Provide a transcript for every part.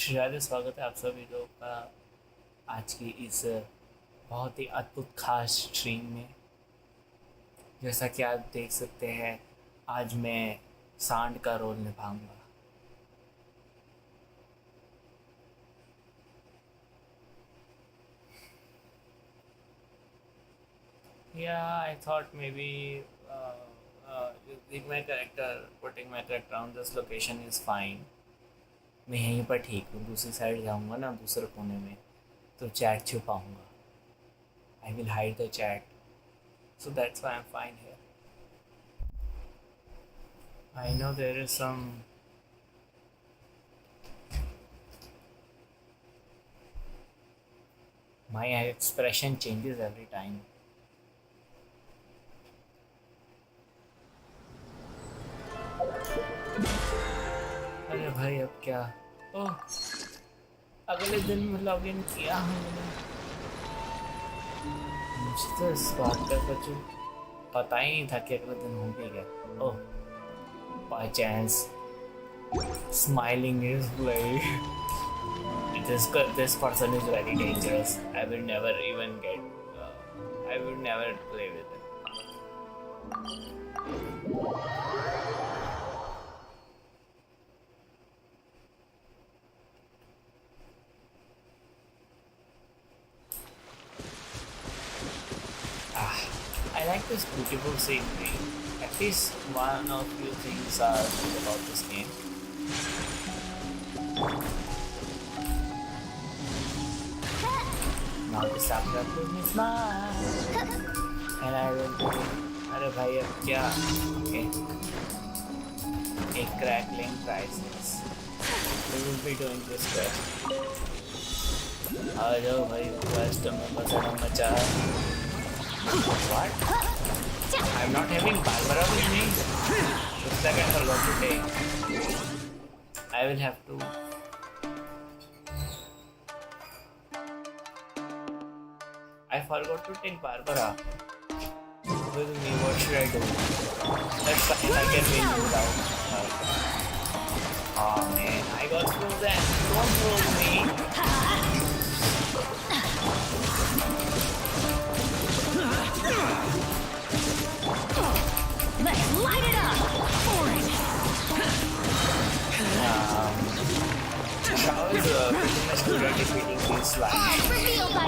श्री स्वागत है आप सभी लोगों का आज की इस बहुत ही अद्भुत खास स्ट्रीम में। जैसा कि आप देख सकते हैं, आज मैं सांड का role निभाऊंगा। I thought maybe using my character, putting my character on this location is fine. मैं यहीं पर ठीक हूँ, दूसरी साइड जाऊँगा ना, दूसरे कोने में तो chat छुपाऊँगा। I will hide the chat, so that's why I'm fine here. I know there is some my expression changes every time. अरे भाई अब क्या? ओह, अगले दिन में लॉग इन किया हमने। मुझे तो इस बात का कुछ पता ही नहीं था कि अगले दिन हो भी गया। Oh, by chance smiling is very this person is very dangerous. I will never even I will never play with it. I like this beautiful scenery. At least one or few things are good about this game. Now this chapter will be smile. And I will do. अरे भाई अब क्या? Okay. A crackling crisis. We will be doing this quest. आ जाओ भाई, quest में मजा मचा। What? I'm not having Barbara with me. Looks like I forgot to take. I will have to. I forgot to take Barbara with me. What should I do? Let's see if I can win without her. Oh man, I got frozen. Don't throw me. Let's light it up! How is pretty much good at defeating these slimes? Reveal by...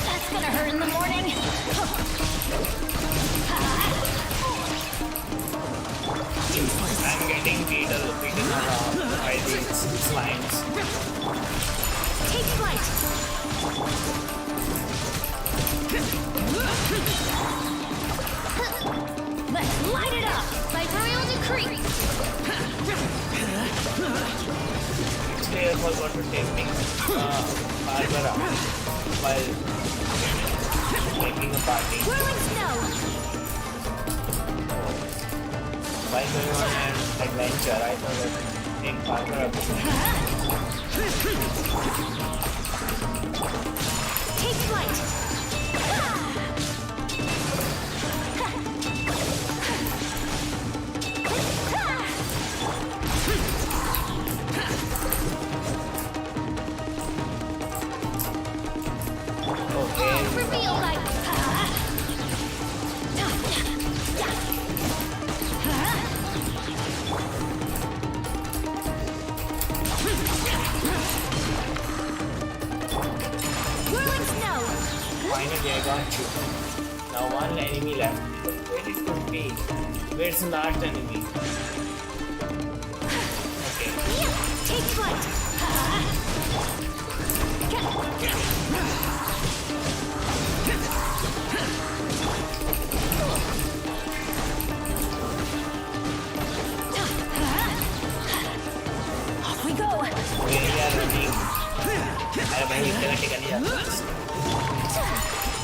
That's gonna hurt in the morning! I'm getting beaten around by these slimes. Take flight! Let's light it up by royal decree. Actually, I forgot to take me Barbara while making a party. Whirling snow. While going on an adventure, I thought I'd take Barbara with me. Take flight. Reveal like... Whirling snow. Finally, I got you. Now one enemy left. But where it could be? Where's the last enemy? Okay. Take flight. Off we go. We are running. अरे भाई इतना टिका नहीं जाता।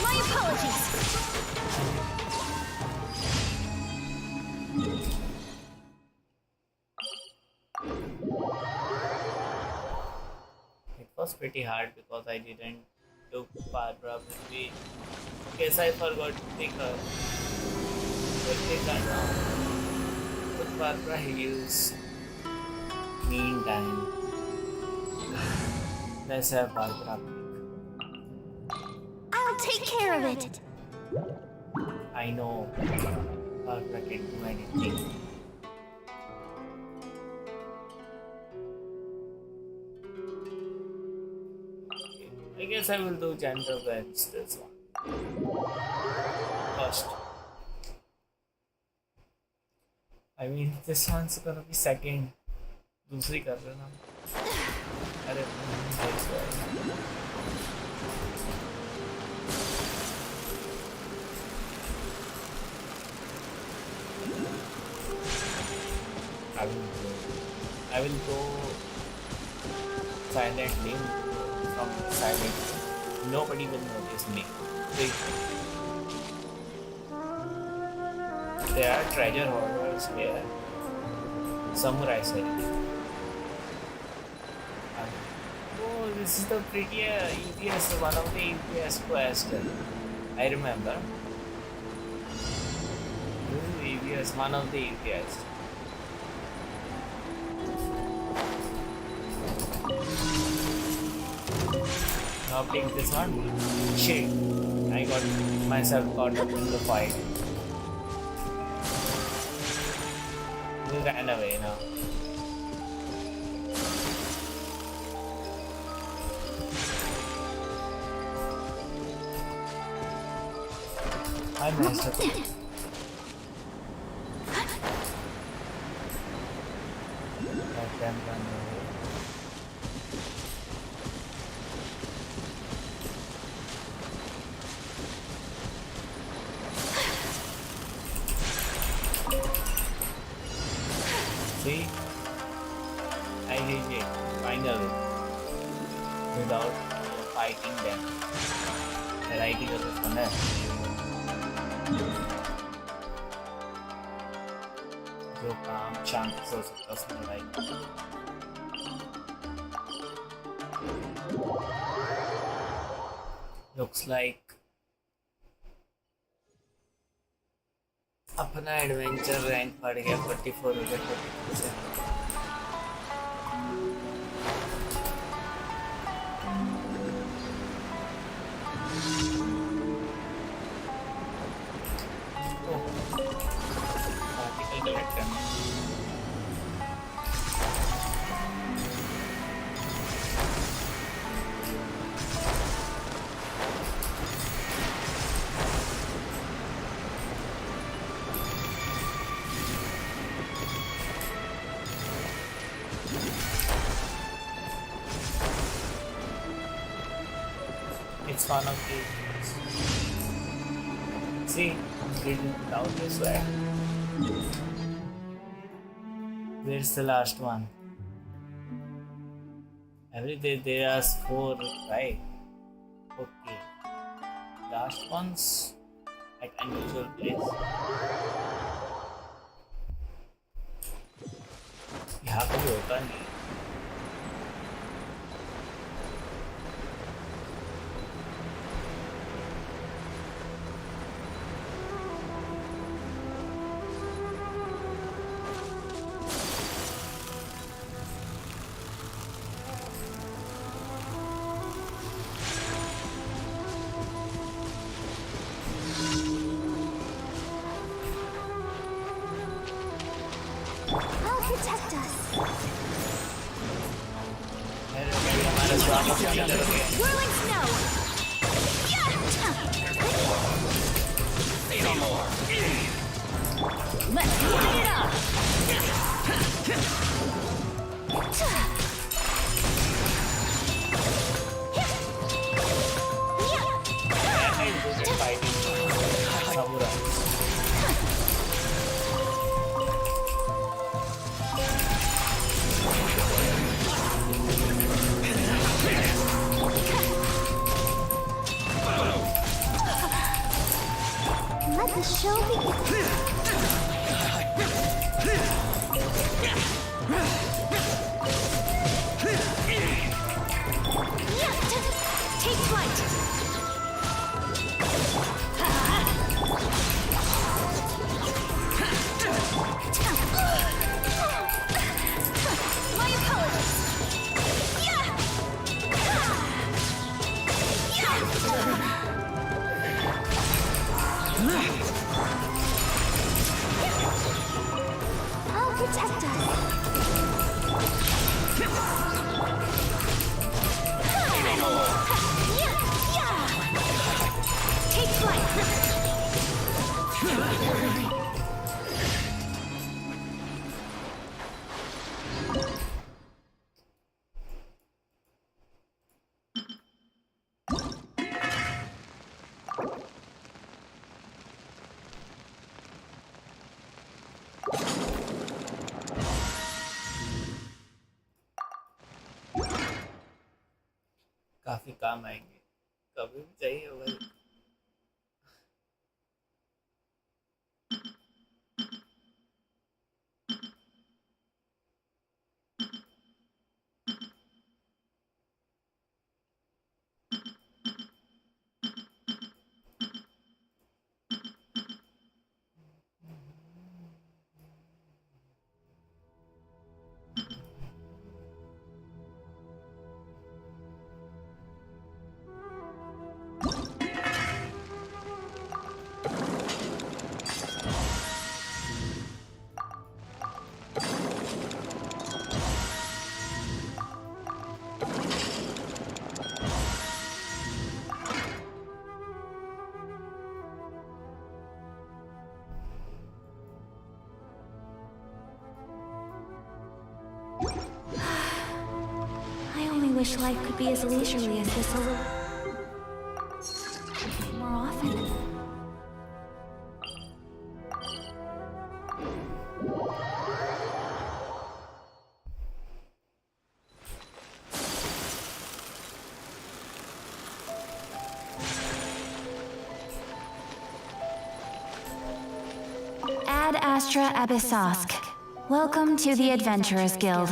My apologies. It was pretty hard because I didn't took Barbara with me. Guess I forgot to take her. But take her now. But Barbara Hughes. Meantime, let's have Barbara. I'll take care of it. I know Barbara can do anything. I guess I will do gender bench this one first. I mean, this one's gonna be second. दूसरी कर रहे ना. अरे I will go silently from silent. Nobody will notice me. There are treasure hoarders here. Samurai set. Oh, this is the easiest, one of the easiest quests. I remember. This is the easiest, one of the easiest. Now take this one. Shit. I got myself caught up in the fight. We ran away now. I messed up. Let them run away. See? I did it, finally, without fighting them. Variety of this one जो काम शांति से हो सकता है लड़ाई. Looks like अपना adventure rank बढ़ गया 44 हो गया 42 से. आर्टिकल कलेक्ट करना. It's one of these. See, reading without this swag. Where's the last one? Every day there are 4, right? Okay. Last one's at unusual place. यहाँ कभी होता नहीं. Whirling snow! Say no more! Let's light it up! Let the show begin. Take flight. काफ़ी काम आएंगे, कभी भी चाहिए भाई। I only wish life could be as leisurely as this a little more often. Ad Astra Abyssosk. Welcome to the Adventurers Guild.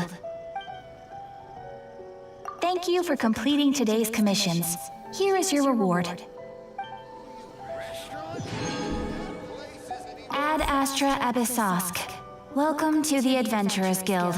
Thank you for completing today's commissions. Here is your reward. Ad Astra Abyssosk. Welcome to the Adventurers Guild.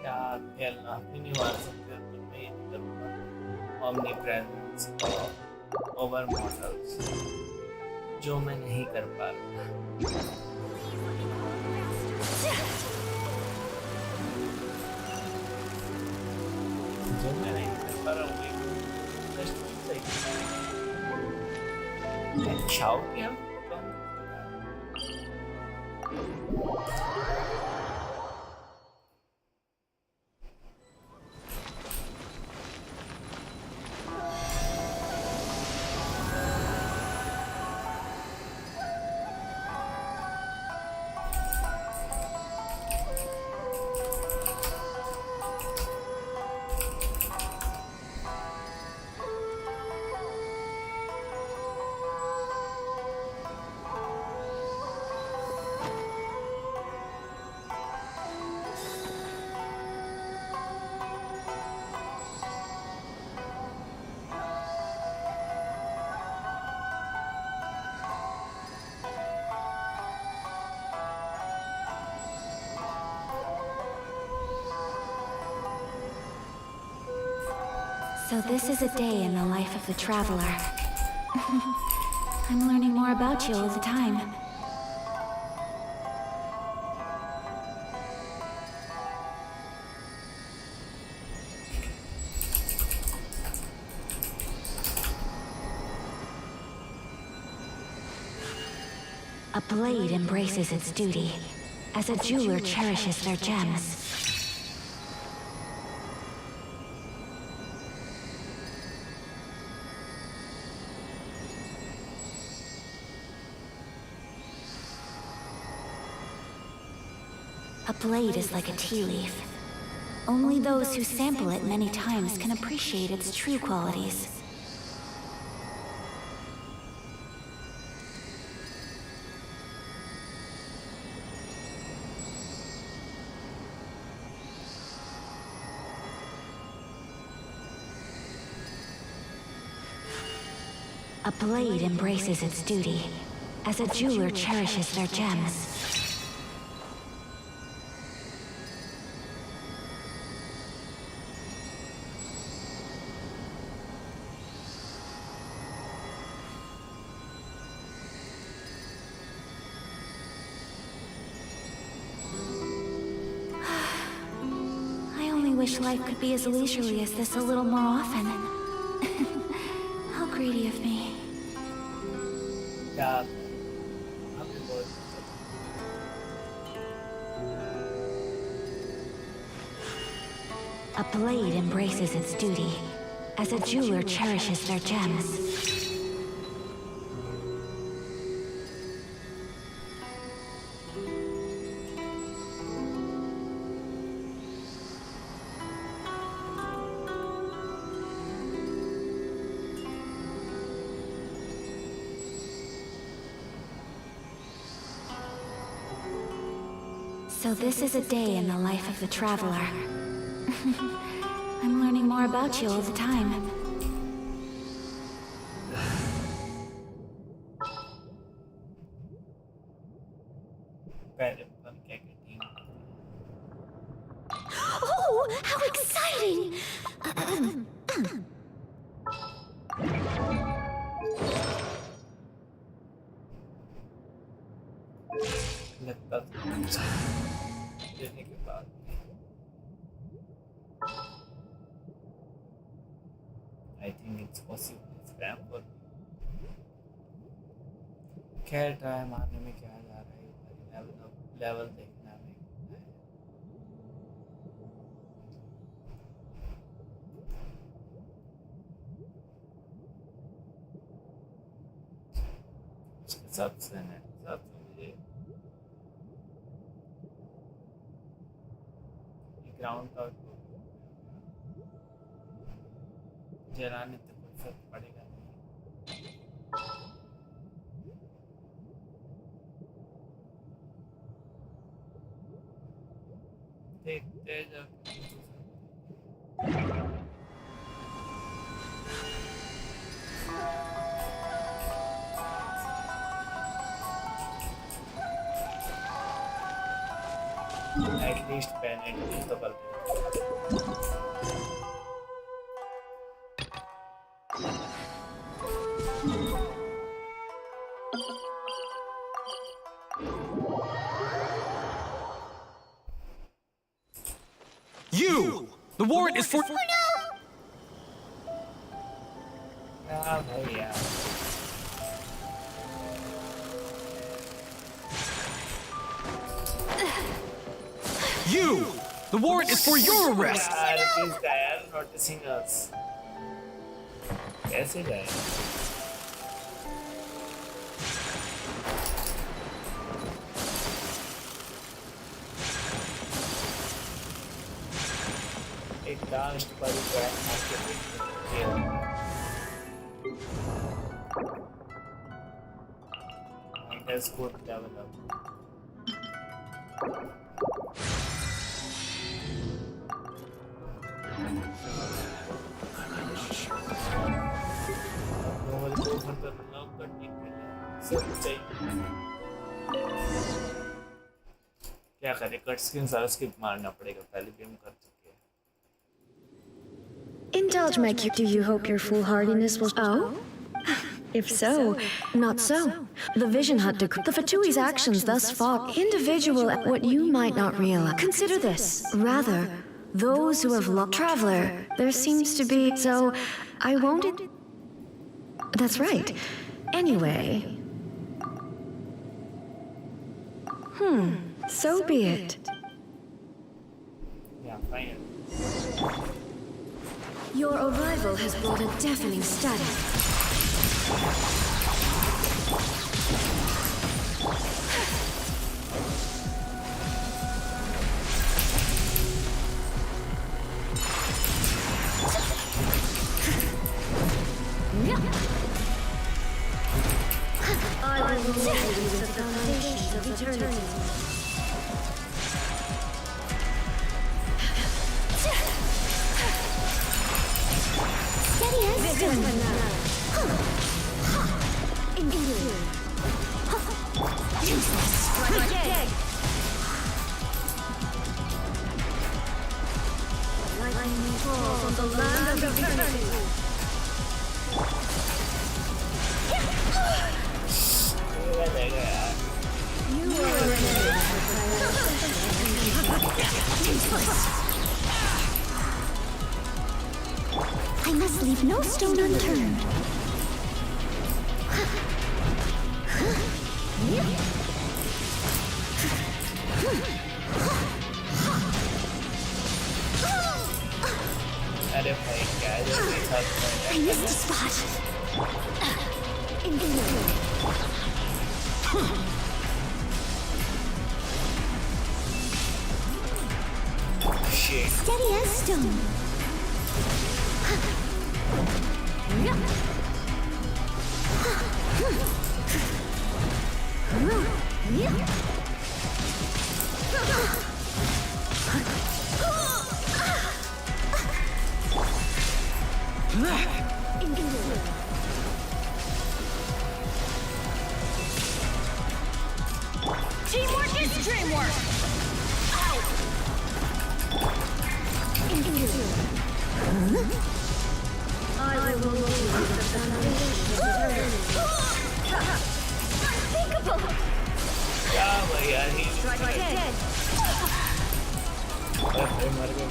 यार खेलना भी नहीं मार सकते तो मैं ये नहीं करूँगा। ओमनी प्रेजेंस ओवर मॉडल्स जो मैं नहीं कर पा रहा। जो मैं नहीं कर पा रहा हूँ शाओ किया So this is a day in the life of the traveler. I'm learning more about you all the time. A blade embraces its duty, as a jeweler cherishes their gems. A blade is like a tea leaf. Only those who sample it many times can appreciate its true qualities. A blade embraces its duty, as a jeweler cherishes their gems. wish life could be as leisurely as this a little more often. How greedy of me. Yeah. Happy birthday. A blade embraces its duty, as a jeweler cherishes their gems. So this is a day in the life of the traveler. I'm learning more about you all the time. Oh, how exciting! I think it's possible. Spam पर खैर try मारने में क्या जा रहा है, level देखना है। सबसे मुझे ग्राउंड का जलाने तो कोई फर्क पड़ेगा नहीं। देखते जब एटलीस्ट पेनेट तो कर You! The warrant is for... भैया You! The warrant is for your arrest! These guys are noticing us. कैसे जाए? एक लास्ट बारी ड्राइव मारके देखते हैं। Let's go to level up. क्या करें, कट स्क्रीन सारा स्किप मारना पड़ेगा, पहले भी हम कर चुके हैं। Indulge my cue. Do you hope your foolhardiness will... Oh? If so, not so. The Vision Hut decree. The Fatui's actions thus far individual what you might not realize. Consider this. Rather, those who have lost Traveler, there seems to be... So, I won't... That's right. Anyway... So be it. Yeah, fine. Your arrival has brought a deafening static. I will raise the foundations of eternity. Steady as stone. Useless. Lightning falls on the land of eternity. You are useless. no stone unturned. अरे भाई क्या जो भी था I missed a spot. Invisible. shit. Steady as stone. Teamwork is dreamwork! I will locate the foundation of eternity. Unthinkable! क्या भाई यार ही Strike dead. अरे मर गए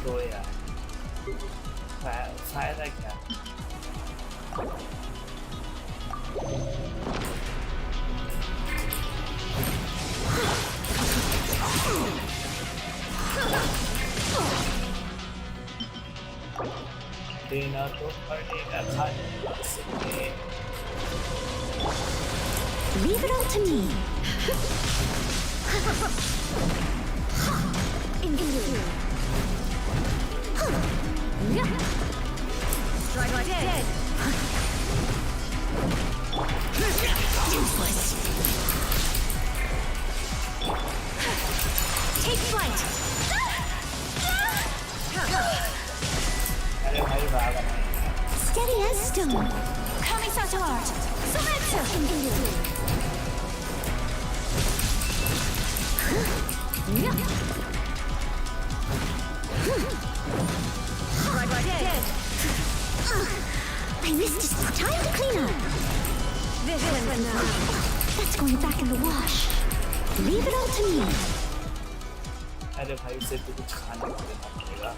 दो यार फायदा क्या देना तो पड़ेगा खाली से Leave it all to me. Invisible. Strike dead. Useless. Take flight. अरे भाई भागा Steady as stone. Coming out to art. Surrender. Invisible. Strike dead. I missed it. Time to clean up. Vision now. That's going back in the wash. Leave it all to me. अरे भाई से तो कुछ खाने को देना पड़ेगा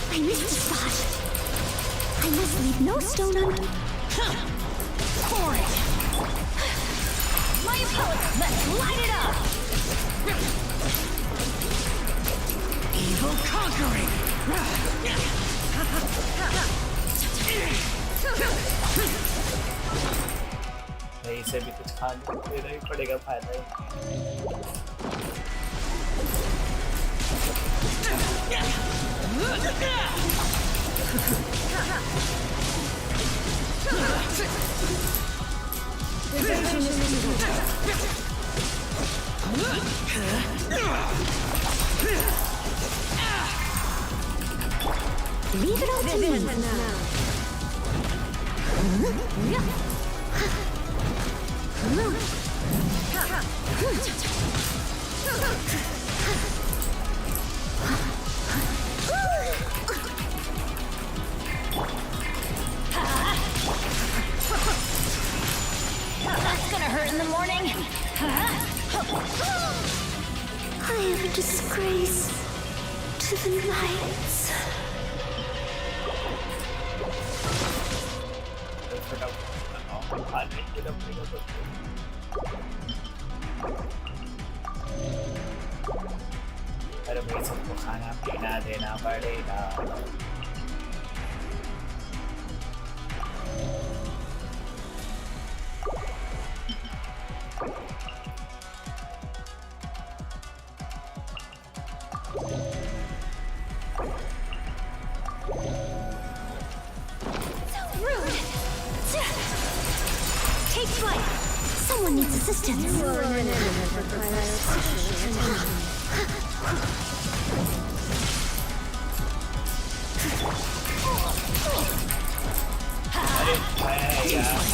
I missed a spot. I must leave no stone unturned. For it. My opponent, let's light it up. Evil conquering! भाई इसे भी कुछ खाने को देना ही पड़ेगा फायदा ही Leave it all to me. That's gonna hurt in the morning! I am a disgrace to the lights. खाने के लिए पड़ेगा तो अरे भाई सबको खाना पीना देना पड़ेगा Take flight. Someone needs assistance. You are an enemy that requires special attention. अरे यार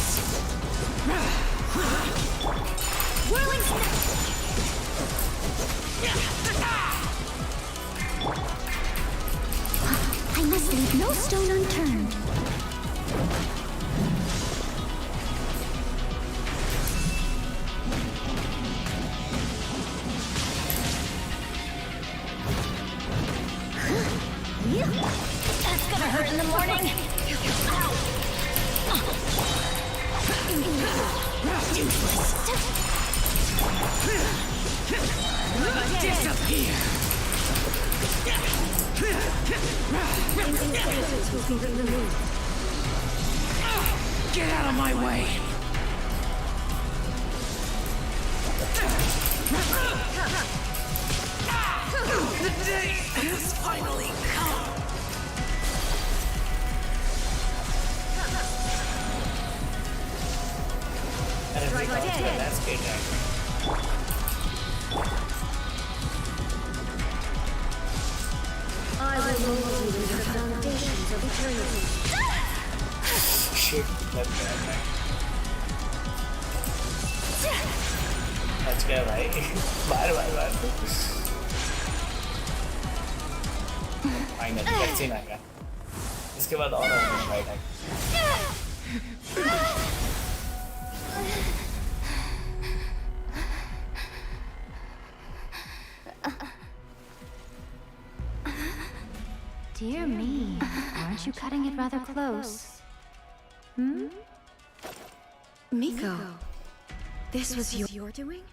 Whirling leave no stone unturned. That's gonna hurt in the morning. Disappear! Get out of my way! The day has finally come! That's Paytm. I will mold you into the foundations of eternity. Shit, लग गया मैं. बच गया भाई. बार. Finally कैसे ना गया. इसके बाद और फाइट है. Dear me, aren't you cutting it rather close? Hmm? Miko, this was your doing?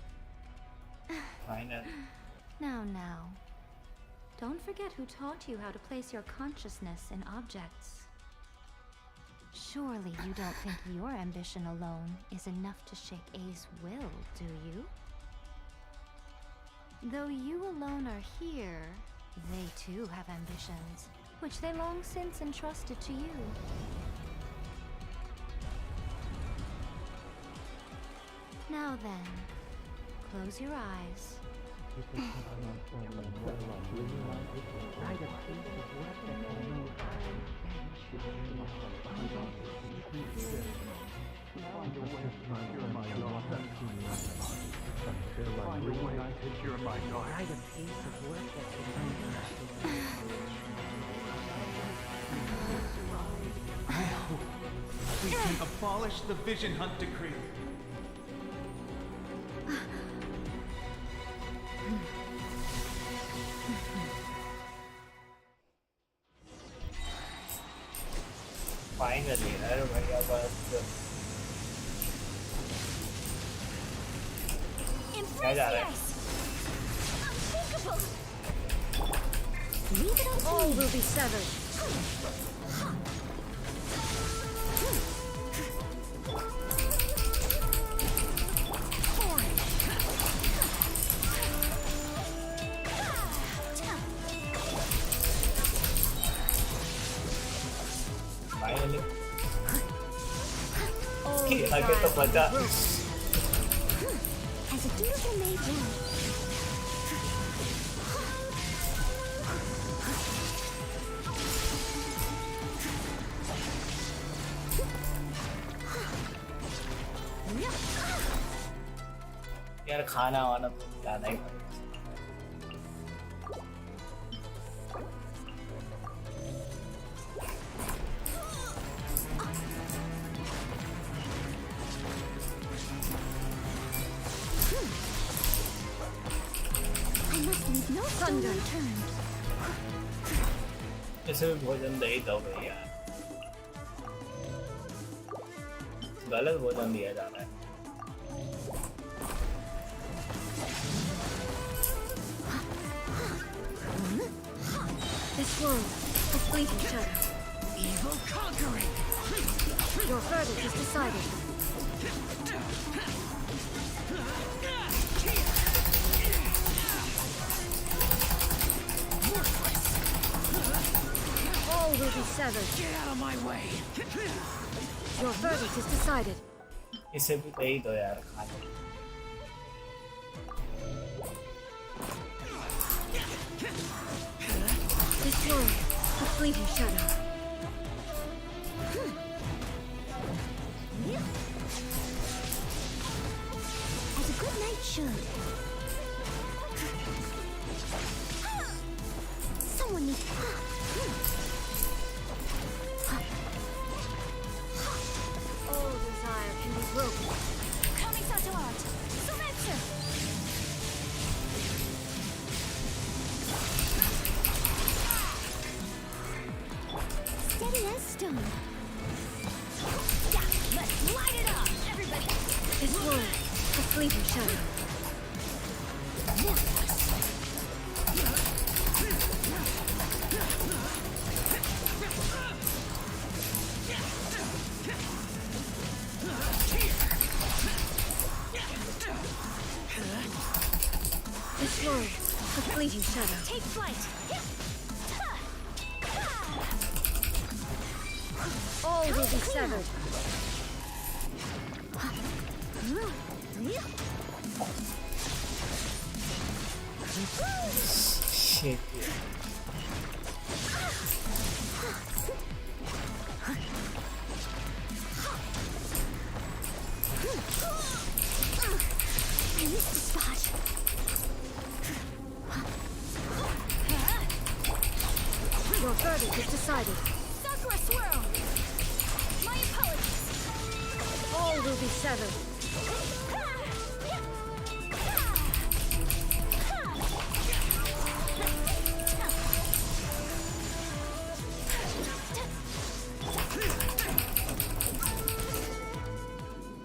Final. Now. Don't forget who taught you how to place your consciousness in objects. Surely you don't think your ambition alone is enough to shake A's will, do you? Though you alone are here, they too have ambitions, which they long since entrusted to you. Now then, close your eyes. We can abolish the Vision Hunt Decree. Finally, अरे भैया बस. क्या जा रहा है? All will be severed. Finally. आगे तो बचा. As a dutiful maid will. यार खाना वाना तो ज्यादा ही पड़ेगा. I must leave no stone unturned. इसे भी भोजन दे ही दो भैया. गलत भोजन दिया जा रहा है. This world, a fleeting shadow. Evil conquering! Your verdict is decided. All will be severed. Get out of my way! Your verdict is decided. इसे भी दे ही दो यार खाना. This world, a fleeting shadow. As a good knight should. Someone needs. steady as stone. Yeah, let's light it up, everybody. This world, a fleeting shadow. This world, a fleeting shadow. Take flight. All will be severed. Shit. I missed the spot. Your verdict is decided. Sakura swirl. My apologies. All will be severed.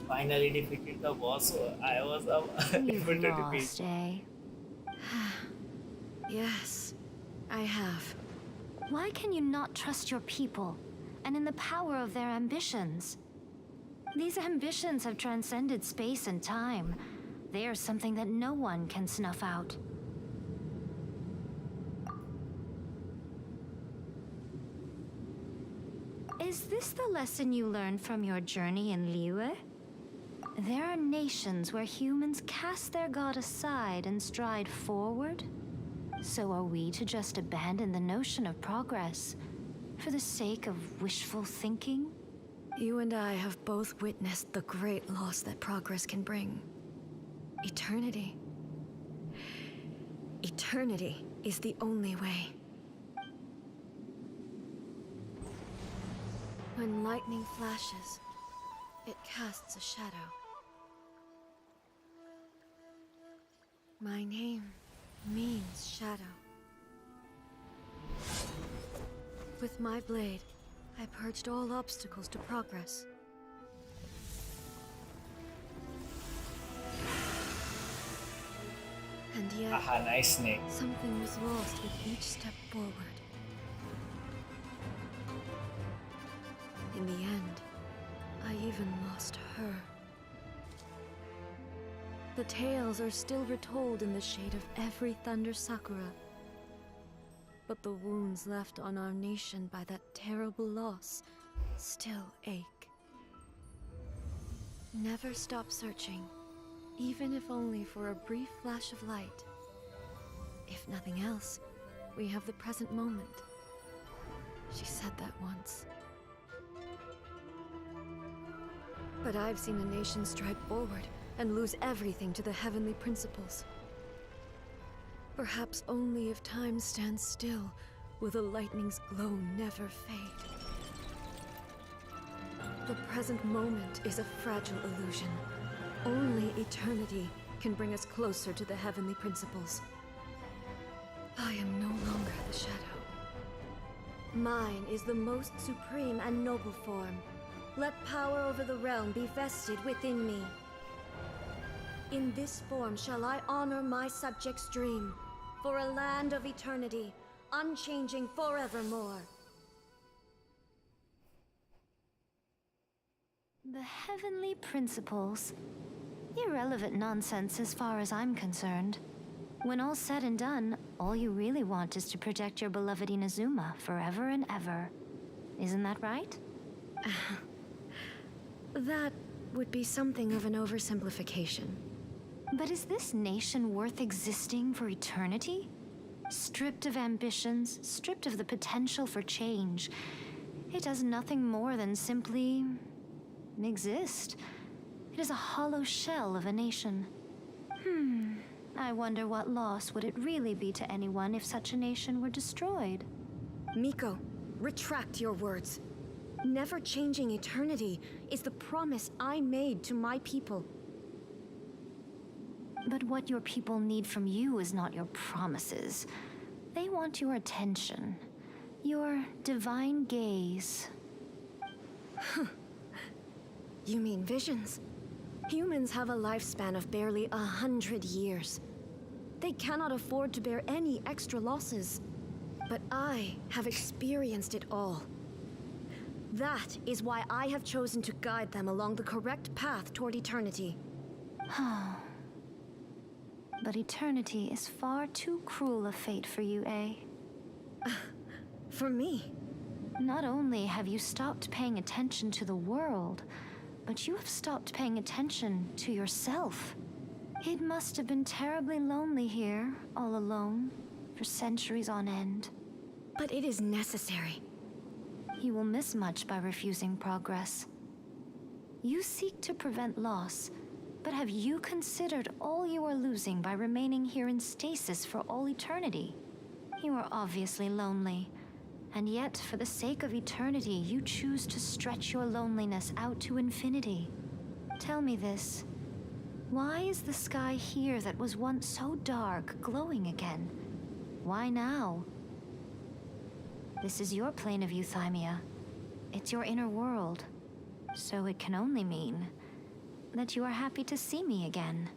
Finally defeated the boss, so I was able You've to defeat. lost, eh? Yes, I have. Why can you not trust your people and in the power of their ambitions? These ambitions have transcended space and time. They are something that no one can snuff out. Is this the lesson you learned from your journey in Liyue? There are nations where humans cast their god aside and stride forward. So are we to just abandon the notion of progress for the sake of wishful thinking? You and I have both witnessed the great loss that progress can bring. Eternity. Eternity is the only way. When lightning flashes, it casts a shadow. My name means shadow. With my blade, I purged all obstacles to progress. And yet, Aha, nice snake. something was lost with each step forward. In the end, I even lost her. The tales are still retold in the shade of every Thunder Sakura. But the wounds left on our nation by that terrible loss still ache. Never stop searching, even if only for a brief flash of light. If nothing else, we have the present moment. She said that once. But I've seen a nation stride forward and lose everything to the heavenly principles. Perhaps only if time stands still will the lightning's glow never fade. The present moment is a fragile illusion. Only eternity can bring us closer to the heavenly principles. I am no longer the shadow. Mine is the most supreme and noble form. Let power over the realm be vested within me. In this form shall I honor my subjects' dream, for a land of eternity, unchanging forevermore. The heavenly principles. Irrelevant nonsense as far as I'm concerned. When all's said and done, all you really want is to protect your beloved Inazuma forever and ever. Isn't that right? That would be something of an oversimplification. But is this nation worth existing for eternity? Stripped of ambitions, stripped of the potential for change, it does nothing more than simply exist. It is a hollow shell of a nation. I wonder what loss would it really be to anyone if such a nation were destroyed? Miko, retract your words. Never changing eternity is the promise I made to my people. But what your people need from you is not your promises. They want your attention. Your divine gaze. You mean visions? Humans have a lifespan of barely 100 years. They cannot afford to bear any extra losses. But I have experienced it all. That is why I have chosen to guide them along the correct path toward eternity. But eternity is far too cruel a fate for you, eh? For me? Not only have you stopped paying attention to the world, but you have stopped paying attention to yourself. It must have been terribly lonely here, all alone, for centuries on end. But it is necessary. You will miss much by refusing progress. You seek to prevent loss, but have you considered all you are losing by remaining here in stasis for all eternity? You are obviously lonely, and yet for the sake of eternity, you choose to stretch your loneliness out to infinity. Tell me this. Why is the sky here that was once so dark glowing again? Why now? This is your plane of euthymia. It's your inner world. So it can only mean that you are happy to see me again.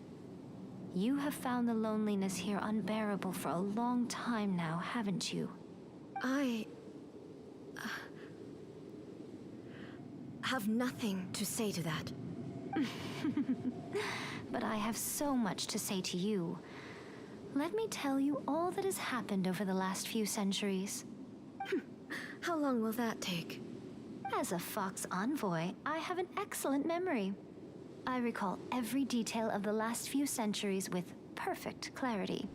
You have found the loneliness here unbearable for a long time now, haven't you? I have nothing to say to that. But I have so much to say to you. Let me tell you all that has happened over the last few centuries. How long will that take? As a Fox envoy, I have an excellent memory. I recall every detail of the last few centuries with perfect clarity.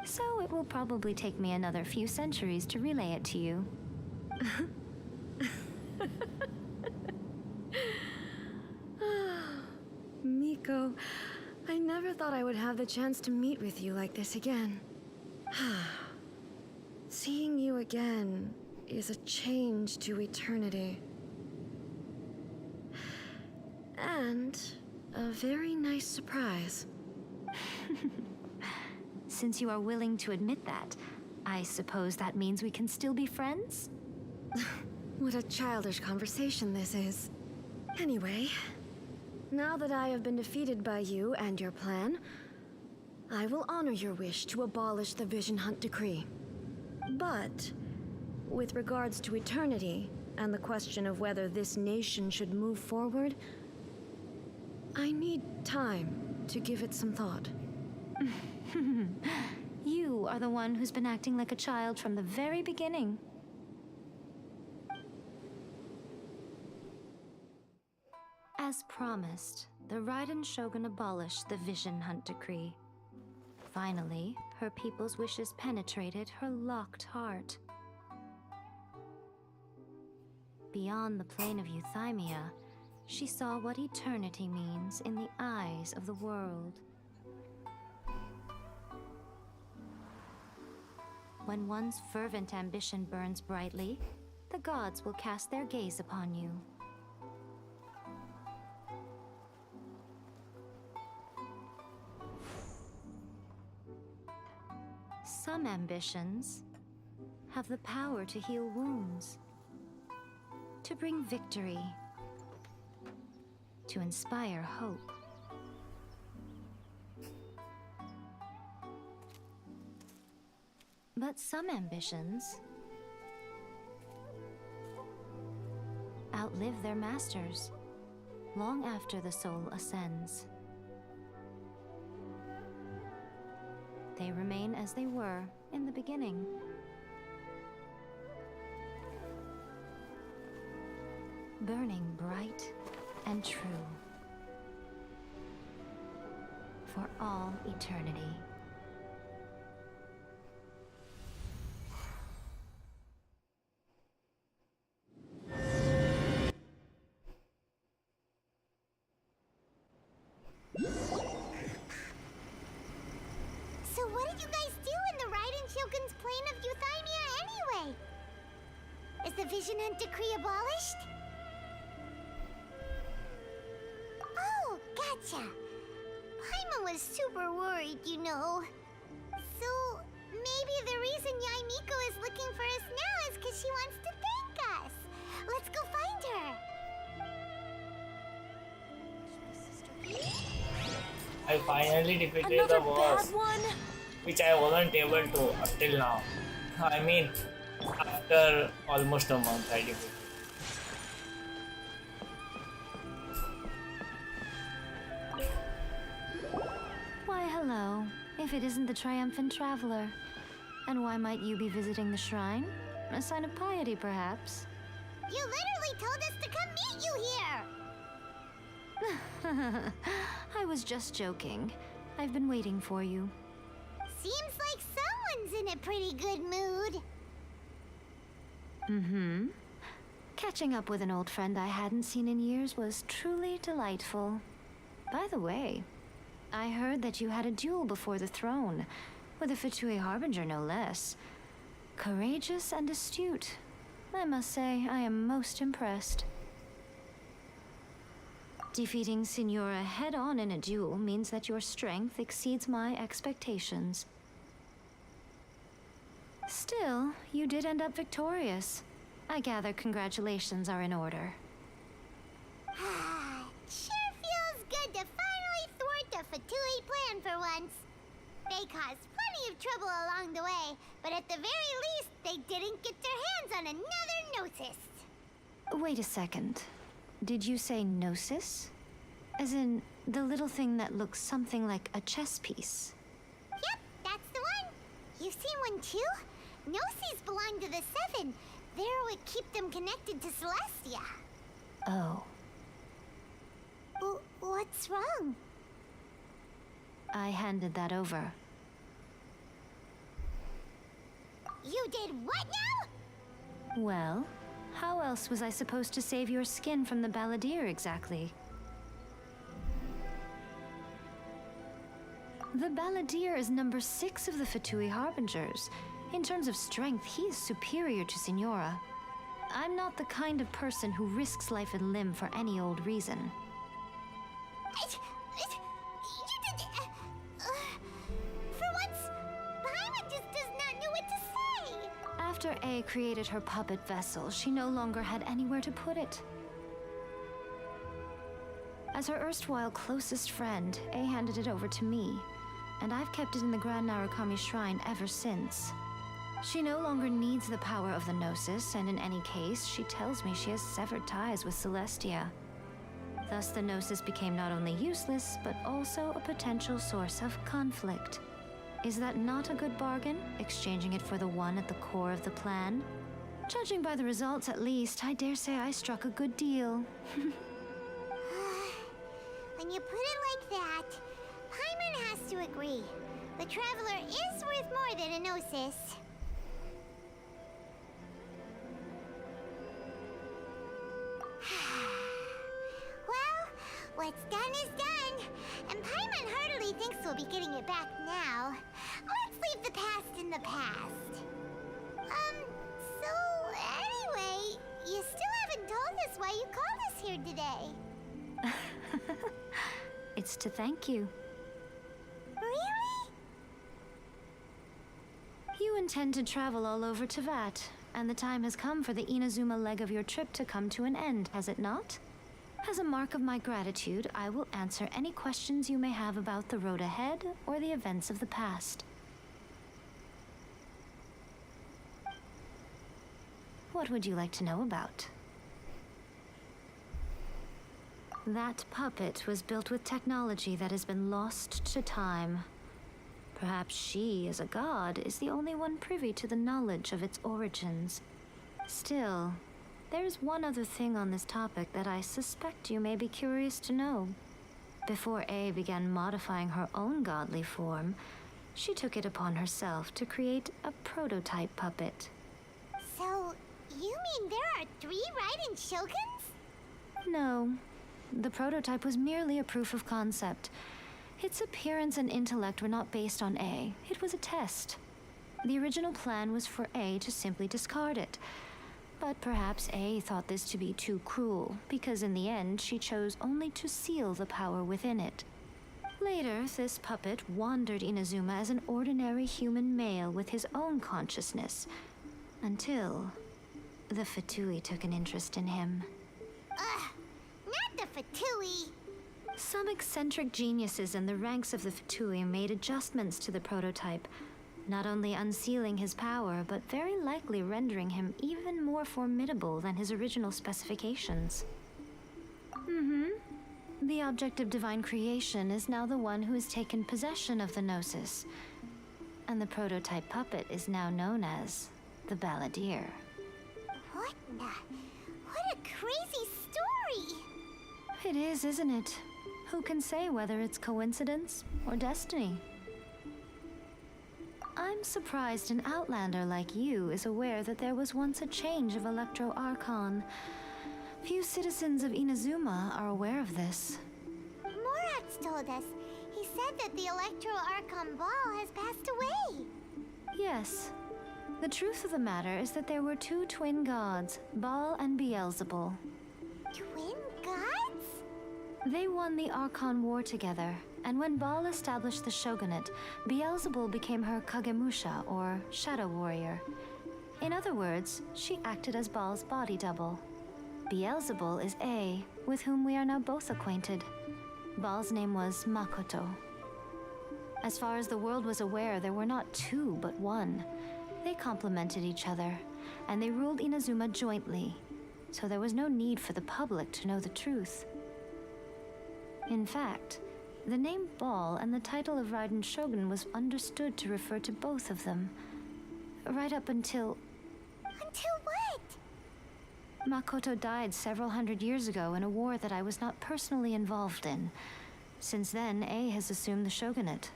So it will probably take me another few centuries to relay it to you. Miko, I never thought I would have the chance to meet with you like this again. Seeing you again is a change to eternity. And a very nice surprise. Since you are willing to admit that, I suppose that means we can still be friends? What a childish conversation this is. Anyway, now that I have been defeated by you and your plan, I will honor your wish to abolish the Vision Hunt Decree. But, with regards to eternity, and the question of whether this nation should move forward, I need time to give it some thought. You are the one who's been acting like a child from the very beginning. As promised, the Raiden Shogun abolished the Vision Hunt Decree. Finally, her people's wishes penetrated her locked heart. Beyond the plane of euthymia, she saw what eternity means in the eyes of the world. When one's fervent ambition burns brightly, the gods will cast their gaze upon you. Some ambitions have the power to heal wounds, to bring victory, to inspire hope. But some ambitions outlive their masters long after the soul ascends. They remain as they were in the beginning. Burning bright and true for all eternity. So what did you guys do in the Raiden Shogun's plane of euthymia anyway? Is the Vision Hunt Decree abolished? Oh, gotcha. Paimon was super worried, you know. So maybe the reason Yae Miko is looking for us now is because she I finally defeated Another the boss, bad one? which I wasn't able to up till now. I mean, after almost a month, I defeated. Why, hello. If it isn't the triumphant traveler. And why might you be visiting the shrine? A sign of piety, perhaps? You literally told us to come meet you here! I was just joking. I've been waiting for you. Seems like someone's in a pretty good mood. Mm-hmm. Catching up with an old friend I hadn't seen in years was truly delightful. By the way, I heard that you had a duel before the throne, with a Fatui Harbinger no less. Courageous and astute. I must say, I am most impressed. Defeating Signora head-on in a duel means that your strength exceeds my expectations. Still, you did end up victorious. I gather congratulations are in order. Sure feels good to finally thwart the Fatui plan for once. They caused plenty of trouble along the way, but at the very least, they didn't get their hands on another Gnosis. Wait a second. Did you say Gnosis? As in, the little thing that looks something like a chess piece? Yep, that's the one. You've seen one too? Gnosis belong to the Seven. They're what keep them connected to Celestia. Oh. What's wrong? I handed that over. You did what now? Well, how else was I supposed to save your skin from the balladeer exactly? The balladeer is number 6 of the Fatui Harbingers. In terms of strength, he is superior to Signora. I'm not the kind of person who risks life and limb for any old reason. For once, Paimon just does not know what to say. After A created her puppet vessel, she no longer had anywhere to put it. As her erstwhile closest friend, A handed it over to me, and I've kept it in the Grand Narukami Shrine ever since. She no longer needs the power of the Gnosis, and in any case, she tells me she has severed ties with Celestia. Thus, the Gnosis became not only useless, but also a potential source of conflict. Is that not a good bargain, exchanging it for the one at the core of the plan? Judging by the results, at least, I dare say I struck a good deal. When you put it like that, Paimon has to agree. The Traveler is worth more than a Gnosis. Well, what's done is done. And Paimon heartily thinks we'll be getting it back now. Let's leave the past in the past. So anyway, you still haven't told us why you called us here today. It's to thank you. Really? You intend to travel all over Teyvat, and the time has come for the Inazuma leg of your trip to come to an end, has it not? As a mark of my gratitude, I will answer any questions you may have about the road ahead or the events of the past. What would you like to know about? That puppet was built with technology that has been lost to time. Perhaps she, as a god, is the only one privy to the knowledge of its origins. Still, there's one other thing on this topic that I suspect you may be curious to know. Before A began modifying her own godly form, she took it upon herself to create a prototype puppet. So, you mean there are 3 Raiden Shoguns? No. The prototype was merely a proof of concept. Its appearance and intellect were not based on A. It was a test. The original plan was for A to simply discard it. But perhaps A thought this to be too cruel, because in the end she chose only to seal the power within it. Later, this puppet wandered Inazuma as an ordinary human male with his own consciousness, until the Fatui took an interest in him. Ugh, not the Fatui. Some eccentric geniuses in the ranks of the Fatui made adjustments to the prototype, not only unsealing his power, but very likely rendering him even more formidable than his original specifications. The object of divine creation is now the one who has taken possession of the Gnosis, and the prototype puppet is now known as the Balladeer. What a crazy story! It is, isn't it? Who can say whether it's coincidence or destiny? I'm surprised an outlander like you is aware that there was once a change of Electro Archon. Few citizens of Inazuma are aware of this. Morax told us. He said that the Electro Archon Ball has passed away. Yes. The truth of the matter is that there were two twin gods, Baal and Beelzebul. Twin gods? They won the Archon War together, and when Baal established the shogunate, Beelzebul became her Kagemusha, or shadow warrior. In other words, she acted as Baal's body double. Beelzebul is A, with whom we are now both acquainted. Baal's name was Makoto. As far as the world was aware, there were not two, but one. They complemented each other, and they ruled Inazuma jointly, so there was no need for the public to know the truth. In fact, the name Baal and the title of Raiden Shogun was understood to refer to both of them, right up until... Until what? Makoto died several hundred years ago in a war that I was not personally involved in. Since then, A has assumed the shogunate.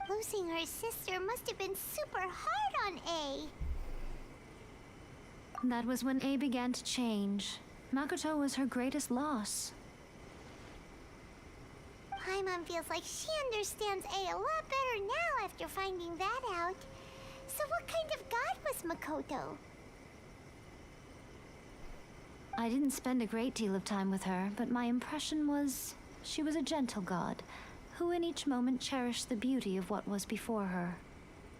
Losing her sister must have been super hard on A. That was when A began to change. Makoto was her greatest loss. Paimon feels like she understands A lot better now after finding that out. So what kind of god was Makoto? I didn't spend a great deal of time with her, but my impression was she was a gentle god, who in each moment cherished the beauty of what was before her.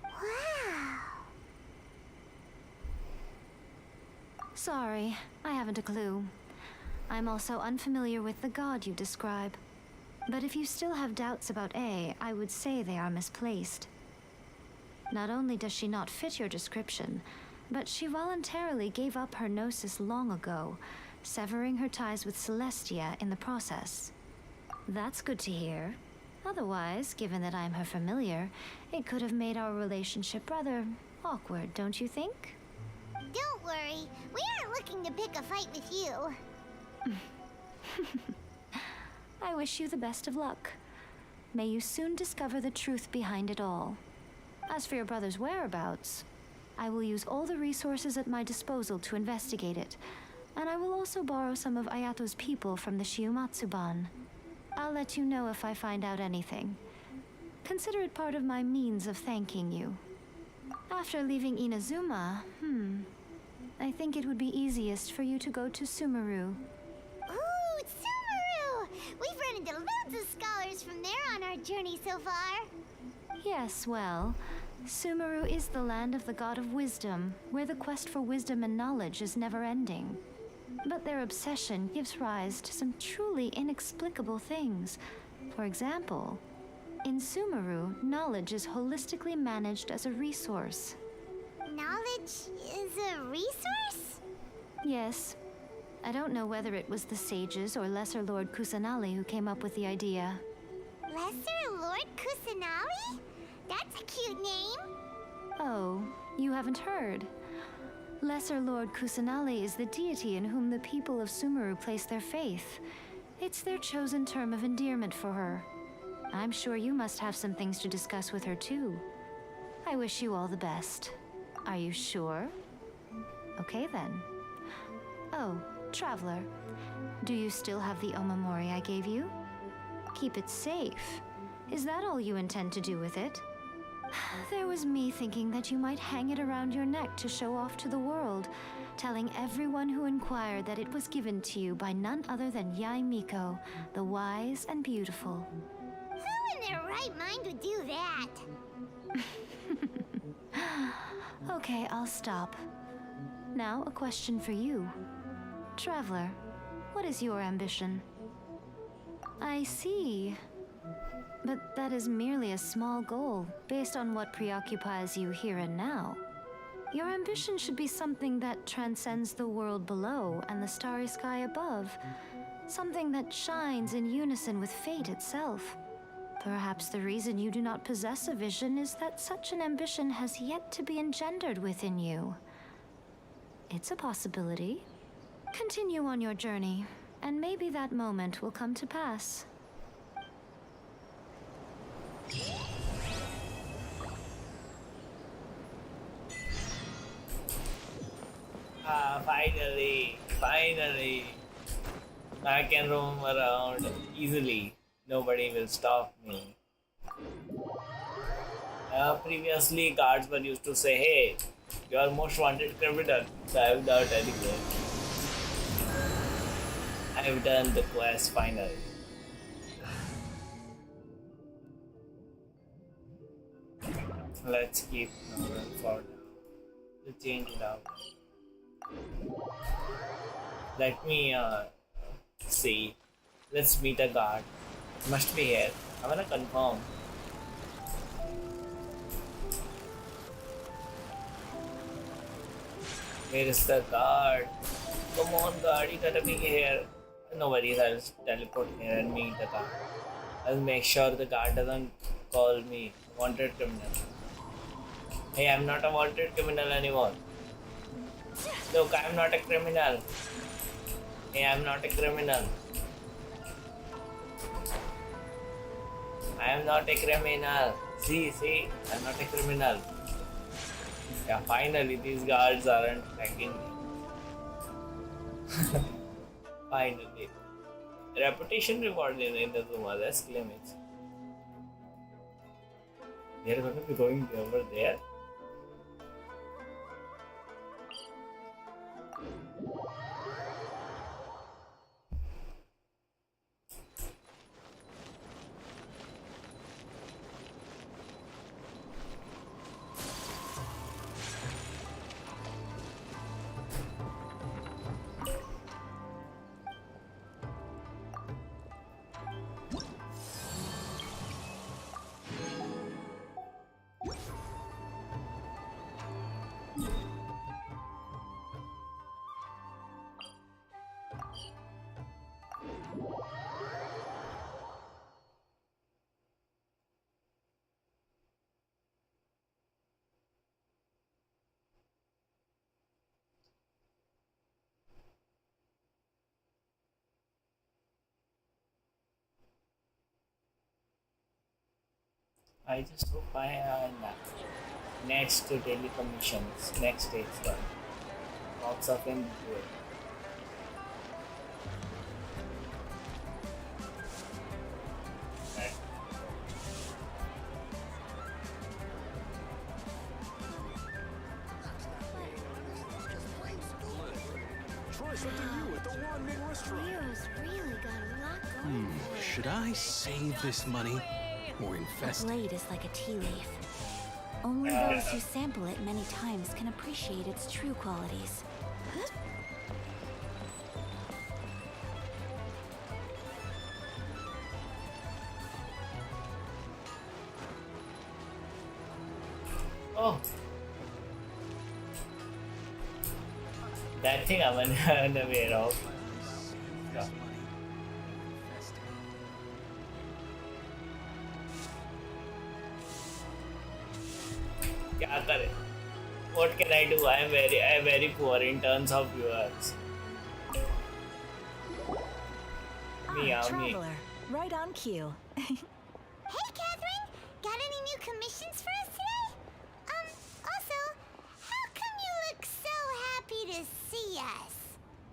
Wow! Sorry, I haven't a clue. I'm also unfamiliar with the god you describe. But if you still have doubts about A, I would say they are misplaced. Not only does she not fit your description, but she voluntarily gave up her gnosis long ago, severing her ties with Celestia in the process. That's good to hear. Otherwise, given that I'm her familiar, it could have made our relationship rather awkward, don't you think? Don't worry, we aren't looking to pick a fight with you. I wish you the best of luck. May you soon discover the truth behind it all. As for your brother's whereabouts, I will use all the resources at my disposal to investigate it, and I will also borrow some of Ayato's people from the Shiumatsuban. I'll let you know if I find out anything. Consider it part of my means of thanking you. After leaving Inazuma, I think it would be easiest for you to go to Sumeru. Ooh, Sumeru! We've run into loads of scholars from there on our journey so far. Yes, well, Sumeru is the land of the god of wisdom, where the quest for wisdom and knowledge is never-ending. But their obsession gives rise to some truly inexplicable things. For example, in Sumeru, knowledge is holistically managed as a resource. Knowledge is a resource? Yes. I don't know whether it was the sages or Lesser Lord Kusanali who came up with the idea. Lesser Lord Kusanali? That's a cute name. Oh, you haven't heard. Lesser Lord Kusanali is the deity in whom the people of Sumeru place their faith. It's their chosen term of endearment for her. I'm sure you must have some things to discuss with her too. I wish you all the best. Are you sure? Okay then. Oh, Traveler, do you still have the omamori I gave you? Keep it safe. Is that all you intend to do with it? There was me thinking that you might hang it around your neck to show off to the world, telling everyone who inquired that it was given to you by none other than Yae Miko, the wise and beautiful. Who in their right mind would do that? Okay, I'll stop. Now, a question for you. Traveler, what is your ambition? I see. But that is merely a small goal, based on what preoccupies you here and now. Your ambition should be something that transcends the world below and the starry sky above. Something that shines in unison with fate itself. Perhaps the reason you do not possess a vision is that such an ambition has yet to be engendered within you. It's a possibility. Continue on your journey, and maybe that moment will come to pass. Finally. I can roam around easily. Nobody will stop me. Previously, guards were used to say, "Hey, you are most wanted criminal." So I've done anyway. I've done the quest finally. Let's keep normal for now. To change it out. Let me see. Let's meet a guard. Must be here. I wanna confirm. Where is the guard? Come on, guard, you gotta be here. No worries, I'll teleport here and meet the guard. I'll make sure the guard doesn't call me wanted criminal. Hey, I'm not a wanted criminal anymore. Look, I'm not a criminal. Hey, I'm not a criminal. I am not a criminal. See, I'm not a criminal. Yeah, finally, these guards aren't attacking me. Finally. Reputation reward in the Zuma, let's claim it. They're gonna be going over there. I just hope I am next to daily commissions. Next stage done. Box of in good. Right. Try something new at the Wanming restaurant. Leo's really got a lot going for it. Should I save this money or invest it? Blade is like a tea leaf. Only those who sample it many times can appreciate its true qualities. Oh, that thing I'm unaware of. Yeah. क्या करे? What can I do? I am very poor in terms of viewers. Me. Traveler, right on cue. Hey, Catherine! Got any new commissions for us today? Also, how come you look so happy to see us?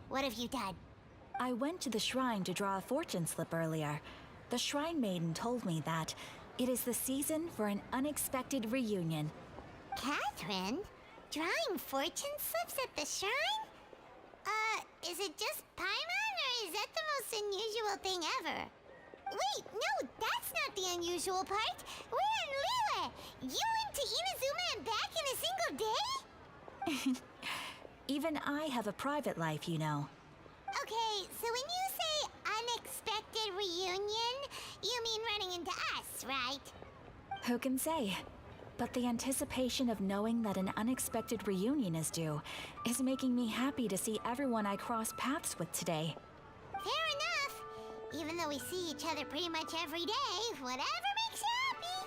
What have you done? I went to the shrine to draw a fortune slip earlier. The shrine maiden told me that it is the season for an unexpected reunion. Catherine? Drawing fortune slips at the shrine? Is it just Paimon, or is that the most unusual thing ever? Wait, no, that's not the unusual part. We're in Lille! You went to Inazuma and back in a single day? Even I have a private life, you know. Okay, so when you say unexpected reunion, Who can say? But the anticipation of knowing that an unexpected reunion is due is making me happy to see everyone I cross paths with today. Fair enough. Even though we see each other pretty much every day, whatever makes you happy.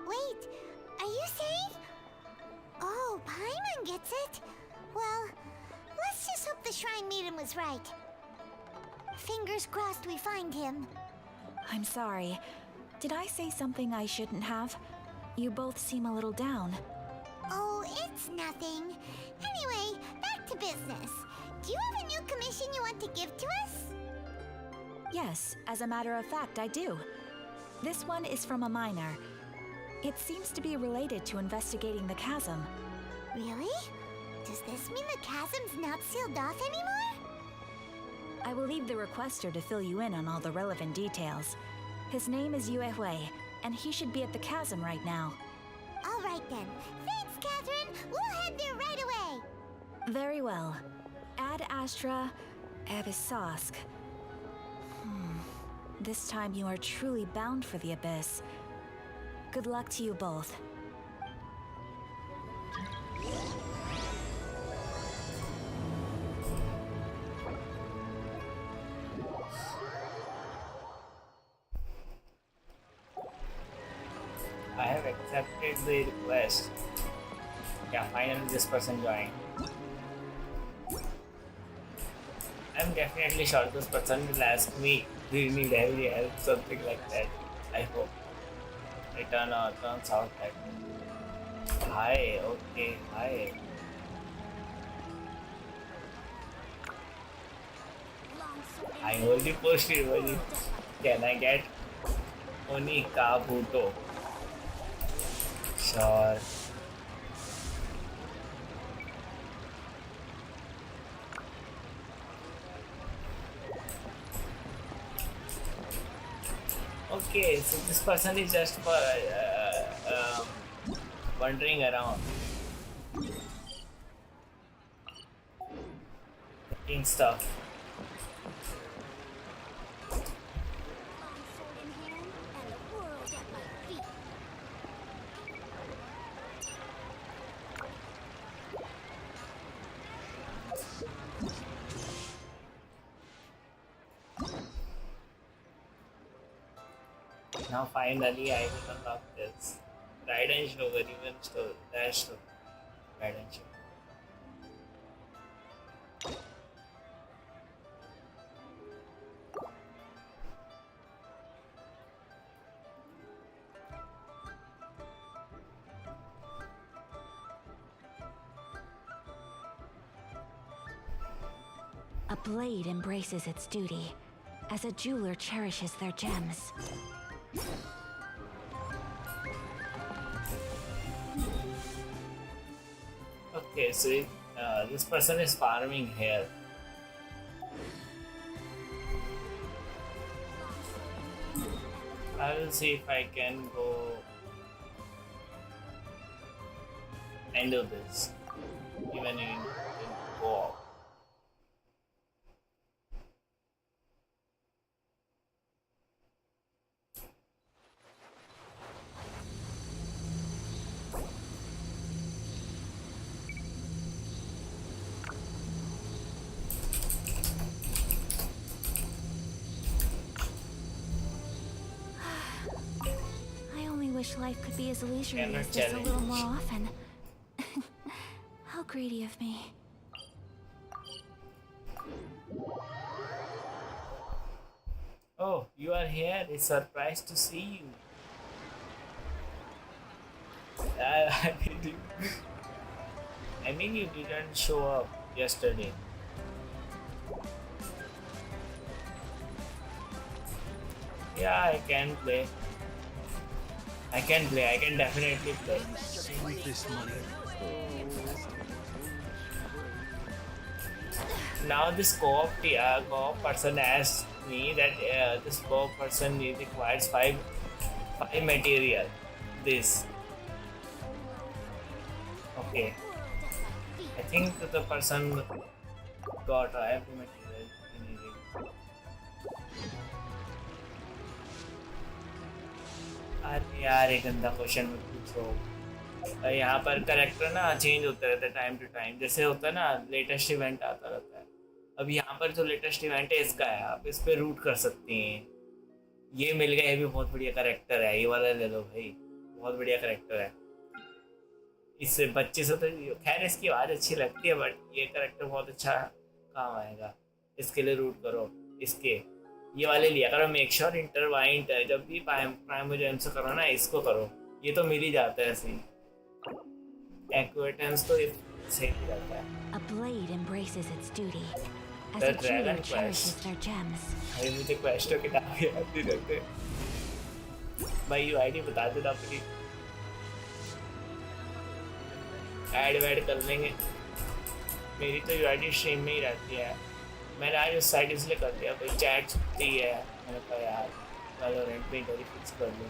Wait, are you saying? Oh, Paimon gets it. Well, let's just hope the Shrine Maiden was right. Fingers crossed we find him. I'm sorry. Did I say something I shouldn't have? You both seem a little down. Oh, it's nothing. Anyway, back to business. Do you have a new commission you want to give to us? Yes, as a matter of fact, I do. This one is from a miner. It seems to be related to investigating the chasm. Really? Does this mean the chasm's not sealed off anymore? I will leave the requester to fill you in on all the relevant details. His name is Yue Hui, and he should be at the chasm right now. All right then. Thanks, Catherine. We'll head there right away. Very well. Ad Astra Abyssosk. This time you are truly bound for the abyss. Good luck to you both. I have accepted the request. Yeah, finally this person joined. I'm definitely sure this person will ask me, do you need any help, something like that. I hope. Turns out that. Hi, okay, hi. I only posted only. Can I get Oni Kabuto? Sure. Okay, so this person is just for wandering around, taking stuff. Now finally I will unlock this. Ride and show, even store, dash store. Ride and show. A blade embraces its duty, as a jeweler cherishes their gems. Okay, so this person is farming here. I will see if I can go and do this, even in co-op. Wish life could be as leisurely Cannot as this a little challenge. more often. How greedy of me. Oh, you are here. It's surprised to see you. I mean, you didn't show up yesterday. Yeah, I can play. I can definitely play. Save this money. Now this co-op person asked me that this co-op person requires five material. This. Okay. I think that the person got every material he needed. अरे यार एक गंदा question मत पूछो। यहाँ पर character ना change होता रहता है टाइम टू टाइम, जैसे होता है ना लेटेस्ट इवेंट आता रहता है। अब यहाँ पर जो लेटेस्ट इवेंट है इसका है, आप इस पर रूट कर सकती हैं। ये मिल गया, ये भी बहुत बढ़िया करेक्टर है, ये वाला ले लो भाई, बहुत बढ़िया करेक्टर है। इससे बच्चे से तो खैर इसकी आवाज़ अच्छी लगती है, बट ये करेक्टर बहुत अच्छा काम आएगा। इसके लिए रूट करो, इसके ये वाले लिया करो। मेक श्योर इंटरवाइंट है, जब भी प्राइमोजेम से करो ना इसको करो, ये तो मिल ही जाता है ऐसे ही। एक्वेटेंस तो सही ही जाता है। A blade embraces its duty. As The a jeweler Dragon cherishes Quest. their gems. अरे मुझे क्वेश्चन की नाम याद नहीं रहते भाई। यूआईडी बता देना अपनी, ऐड वैड कर लेंगे। मेरी तो यूआईडी स्ट्रीम में ही रहती है। मैंने आज उस साइड इसलिए कर दिया, कोई चैट छुपती है, मैंने कहा यार वैलोरेंट पे इधर ही फिक्स कर लूँ,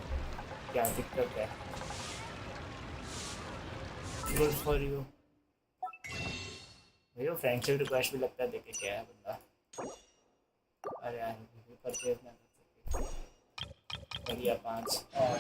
क्या दिक्कत है। गुड फॉर यू भैया। फ्रेंडशिप रिक्वेस्ट भी लगता है, देखे क्या है बंदा। अरे यार करते इतना कर सकते बढ़िया 5 और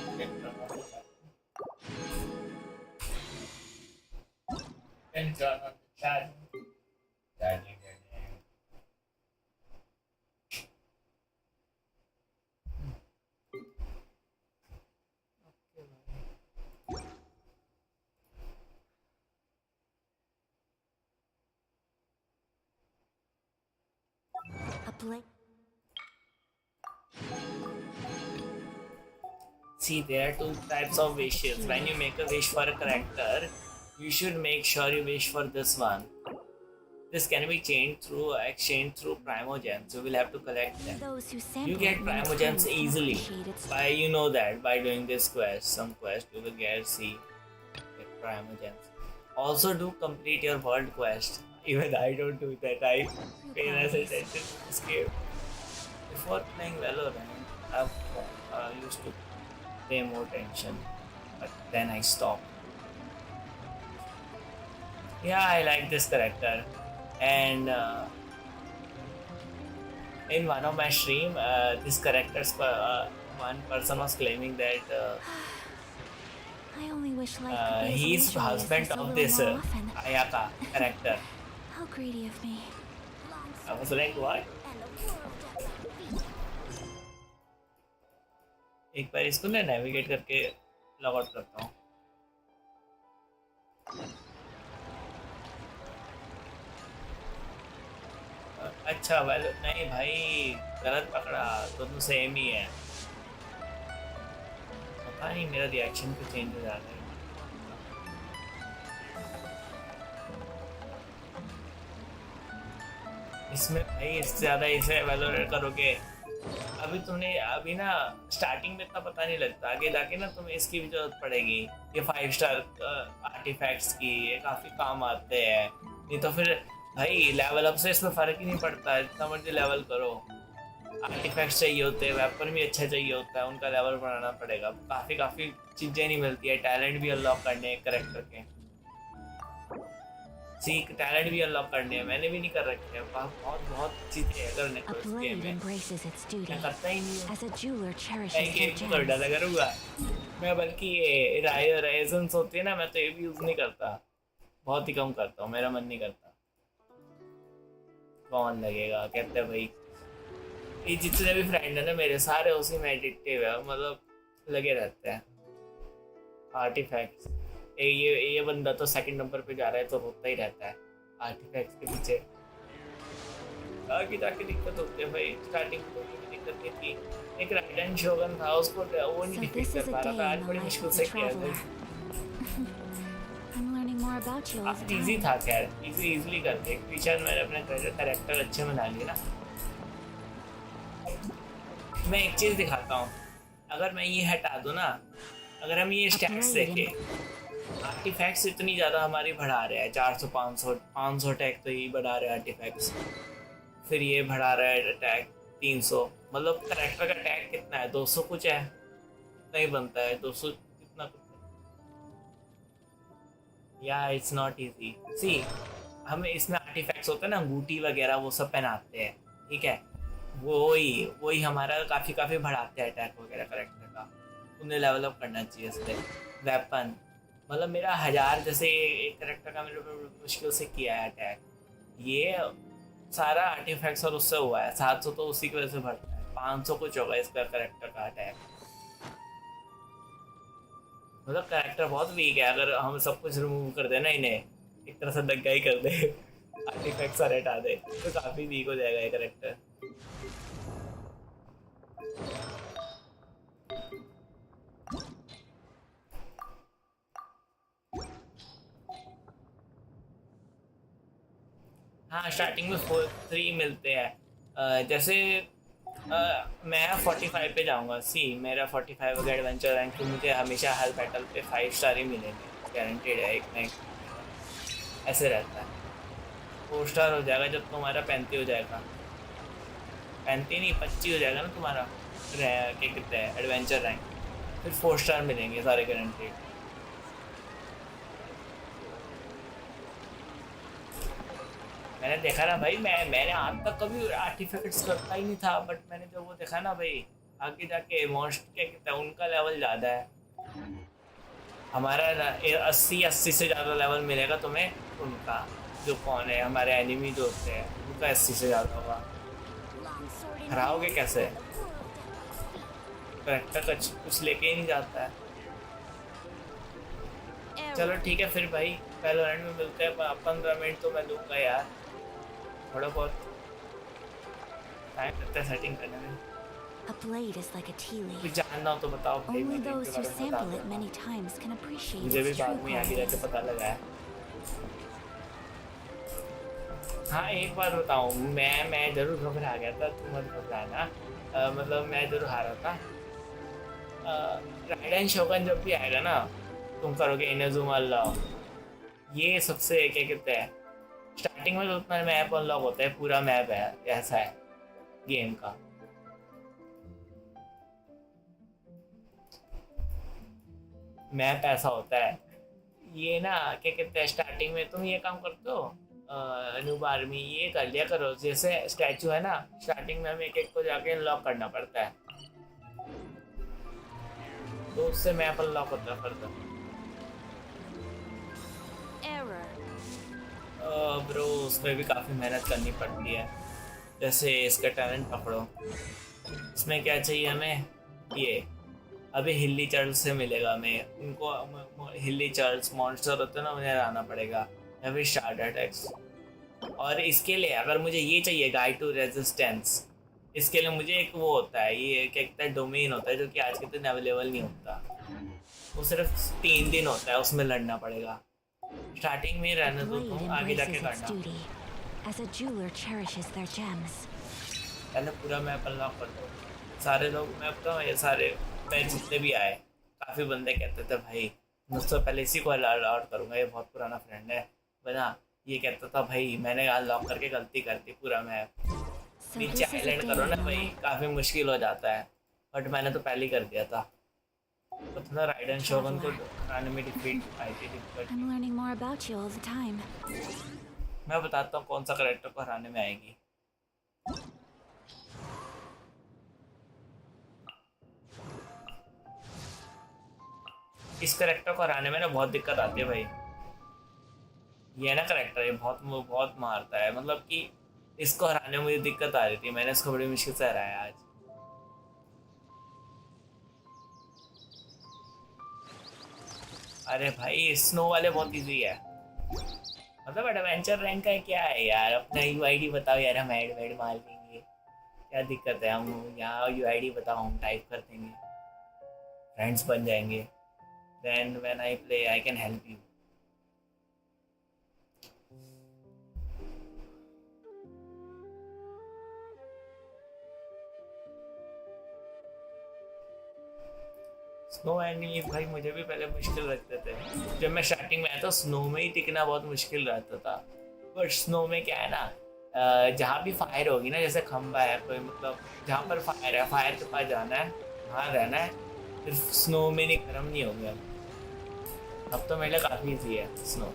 A blade. See, there are 2 types of wishes. When you make a wish for a character, you should make sure you wish for this one. This can be exchanged through primogems. You will have to collect them. Those who sample You get it many primogems times easily appreciate its by by doing this quest. Some quest you will get primogems. Also do complete your world quest. Even I don't do that. I pay less attention to this game. Before playing Valorant, I used to pay more attention, but then I stopped. Yeah, I like this character, and in one of my stream, this character's one person was claiming that I only wish life could be as he's leisurely as husband this a of little this more often. Ayaka character. How greedy of me. I was like, what? एक बार इसको ना navigate करके log out करता हूँ। अच्छा well नहीं भाई, गलत पकड़ा, दोनों सेम ही है। पता नहीं मेरा रिएक्शन क्यों चेंज हो जाता है। इसमें भाई इससे ज़्यादा इसे वैलोरेट करोगे, अभी ना स्टार्टिंग में इतना पता नहीं लगता, आगे जाके ना तुम्हें इसकी भी जरूरत पड़ेगी। ये 5 स्टार आर्टिफैक्ट्स की ये काफ़ी काम आते हैं, नहीं तो फिर भाई लेवल अप से इसमें फ़र्क ही नहीं पड़ता, जितना मर्जी लेवल करो। आर्टिफैक्ट्स चाहिए होते हैं, वेपन भी अच्छा चाहिए होता है, उनका लेवल बढ़ाना पड़ेगा। काफ़ी चीज़ें नहीं मिलती है, टैलेंट भी अनलॉक करने हैं करेक्टर के। टैलेंट भी अनलॉक करने हैं, मैंने भी नहीं कर रखे हैं। बहुत चीज़ें हैं करने को इस गेम में, मैं करता ही नहीं हूँ। मैं गेम कर डाला करूँगा मैं, बल्कि ये राइजन्स होती है ना, मैं तो ये भी यूज़ नहीं करता, बहुत ही कम करता हूँ, मेरा मन नहीं करता। कौन लगेगा, कहते हैं भाई ये जितने भी फ्रेंड है ना मेरे, सारे उसी में एडिक्टिव है, मतलब लगे रहते हैं आर्टिफैक्ट्स। ये बंदा तो सेकंड नंबर पे जा रहा है तो रोता ही रहता है आर्टिफैक्ट्स के पीछे। आगे जाके दिक्कत होती है भाई, स्टार्टिंग में कोई दिक्कत नहीं थी। एक राइडन शोगन था, उसको वो नहीं डिफीट कर पा रहा था, आज बड़ी मुश्किल से किया था। काफी इजी था, खैर इजीली करके पीछे मैंने अपने कैरेक्टर अच्छे बना लिए ना। मैं एक चीज़ दिखाता हूँ, अगर मैं ये हटा दूँ ना, अगर हम ये स्टैट्स देखें, आर्टिफैक्ट्स इतनी ज़्यादा हमारी बढ़ा रहे हैं, 400 500 अटैक तो ये बढ़ा रहे हैं आर्टिफैक्ट्स, फिर ये बढ़ा रहा है अटैक 300, मतलब कैरेक्टर का अटैक कितना है, 200 कुछ है, नहीं बनता है 200 इतना कुछ। या इट्स नॉट इजी। सी हमें इसमें आर्टिफैक्ट्स होते हैं ना, अंगूठी वगैरह वो सब पहनाते हैं, ठीक है, वही हमारा काफ़ी बढ़ाते हैं अटैक वगैरह कैरेक्टर का। उन्हें लेवल अप करना चाहिए इसलिए। वेपन मतलब मेरा 1000 जैसे एक करेक्टर का मेरे को मुश्किल से किया है अटैक, ये सारा आर्टिफैक्ट्स और उससे हुआ है। 700 तो उसी की वजह से बढ़ता है, 500 कुछ होगा इसका करेक्टर का अटैक। मतलब करेक्टर बहुत वीक है, अगर हम सब कुछ रिमूव कर देना इन्हें, एक तरह से दग्गा ही कर दे, आर्टिफैक्ट सारे हटा दे, तो काफी वीक हो जाएगा ये करेक्टर। हाँ स्टार्टिंग में 3 मिलते हैं। जैसे मैं 45 पे जाऊंगा, मेरा 45 होगा एडवेंचर रैंक, तो मुझे हमेशा हर बैटल पे 5 स्टार ही मिलेंगे, गारंटेड है, एक ना एक ऐसे रहता है। 4 स्टार हो जाएगा जब तुम्हारा 35 हो जाएगा, 35 नहीं 25 हो जाएगा ना तुम्हारा क्या कहते हैं एडवेंचर रैंक, फिर 4 स्टार मिलेंगे सारे गारंटेड। मैंने देखा ना भाई, मैंने आज तक कभी आर्टिफैक्ट्स करता ही नहीं था, बट मैंने जब वो देखा ना भाई, आगे जाके मोस्ट क्या कहते हैं उनका लेवल ज़्यादा है, हमारा 80 से ज़्यादा लेवल मिलेगा तुम्हें उनका, जो कौन है हमारे एनिमी जो होते हैं उनका 80 से ज़्यादा होगा। हराओगे कैसे, करेक्टर कुछ लेके ही नहीं जाता है। चलो ठीक है फिर भाई, पहले राउंड में मिलते हैं, 15 मिनट तो मैं लूँगा यार, थोड़ा बहुत टाइम लगता है सेटिंग करने में। A blade is like a tea कुछ leaf. जानना हो तो बताओ भाई, Only मैं those इसके who बारे में बता sample it दूंगा। many times can appreciate मुझे भी its बाद true में आगे जाके qualities. पता लगा है। हाँ एक बात बताऊँ, मैं जरूर घबरा गया था, तुम मत घबराना, मतलब मैं जरूर हारा था। राइडेन शोगन जब भी आएगा ना, तुम करोगे इनजुमा अल्लाह, ये सबसे क्या कहते हैं, स्टार्टिंग में तो उतना मैप अनलॉक होता है, पूरा मैप है ऐसा है गेम का। मैप ऐसा होता है ये ना, क्या कहते हैं स्टार्टिंग में तुम ये काम करते हो, न्यूब आर्मी ये कर लिया करो, जैसे स्टैचू है ना, स्टार्टिंग में हमें एक एक को जाके अनलॉक करना पड़ता है, तो उससे मैप अनलॉक होता है फर्दर। ब्रो उसमें भी काफ़ी मेहनत करनी पड़ती है। जैसे इसका टैलेंट पकड़ो, इसमें क्या चाहिए हमें, ये अभी हिल्ली चर्च से मिलेगा हमें, उनको हिल्ली चर्च मॉन्स्टर होते हैं ना, उन्हें हराना पड़ेगा, या फिर स्टार्ट अटैक्स। और इसके लिए अगर मुझे ये चाहिए गाइड टू रेजिस्टेंस, इसके लिए मुझे एक वो होता है, ये क्या कहता है डोमेन होता है, जो कि आज के दिन अवेलेबल नहीं होता, वो सिर्फ 3 दिन होता है, उसमें लड़ना पड़ेगा। स्टार्टिंग में रहने दो, तुम आगे जाके करना। As a jeweler cherishes their gems. पहले पूरा मैप अनलॉक कर दो, सारे लोग, मैं बताऊँ ये सारे मैं जितने भी आए, काफ़ी बंदे कहते थे भाई मुझसे पहले इसी को अलाउट करूँगा, ये बहुत पुराना फ्रेंड है बना, ये कहता था भाई मैंने अनलॉक करके गलती कर दी पूरा मैप, नीचे आइलैंड करो ना भाई, काफ़ी मुश्किल हो जाता है, बट मैंने तो पहले ही कर दिया था। तो थोड़ा राइडन शोगन को हराने में डिफीट आई थी difficult. I'm learning more about you all the time. मैं बताता हूँ कौन सा करेक्टर को हराने में आएगी। इस करेक्टर को हराने में ना बहुत दिक्कत आती है भाई, ये ना करेक्टर है बहुत मारता है, मतलब कि इसको हराने में मुझे दिक्कत आ रही थी, मैंने इसको बड़ी मुश्किल से हराया आज। अरे भाई स्नो वाले बहुत इजी है, मतलब एडवेंचर रैंक का क्या है यार, अपना यूआईडी बताओ यार, हम ऐड मार देंगे, क्या दिक्कत है, हम यहाँ यूआईडी बताओ हम टाइप कर देंगे, फ्रेंड्स बन जाएंगे, then when I play I can help you. Snow enemies भाई मुझे भी पहले मुश्किल लगते थे, जब मैं स्टार्टिंग में आया था स्नो में ही टिकना बहुत मुश्किल रहता था, बट स्नो में क्या है ना, जहाँ भी फायर होगी ना, जैसे खंबा है कोई, मतलब जहाँ पर फायर है, फायर के पास जाना है, वहाँ रहना है, फिर स्नो में नहीं गर्म नहीं हो गया, अब तो मेरे लिए काफ़ी ईजी है स्नो।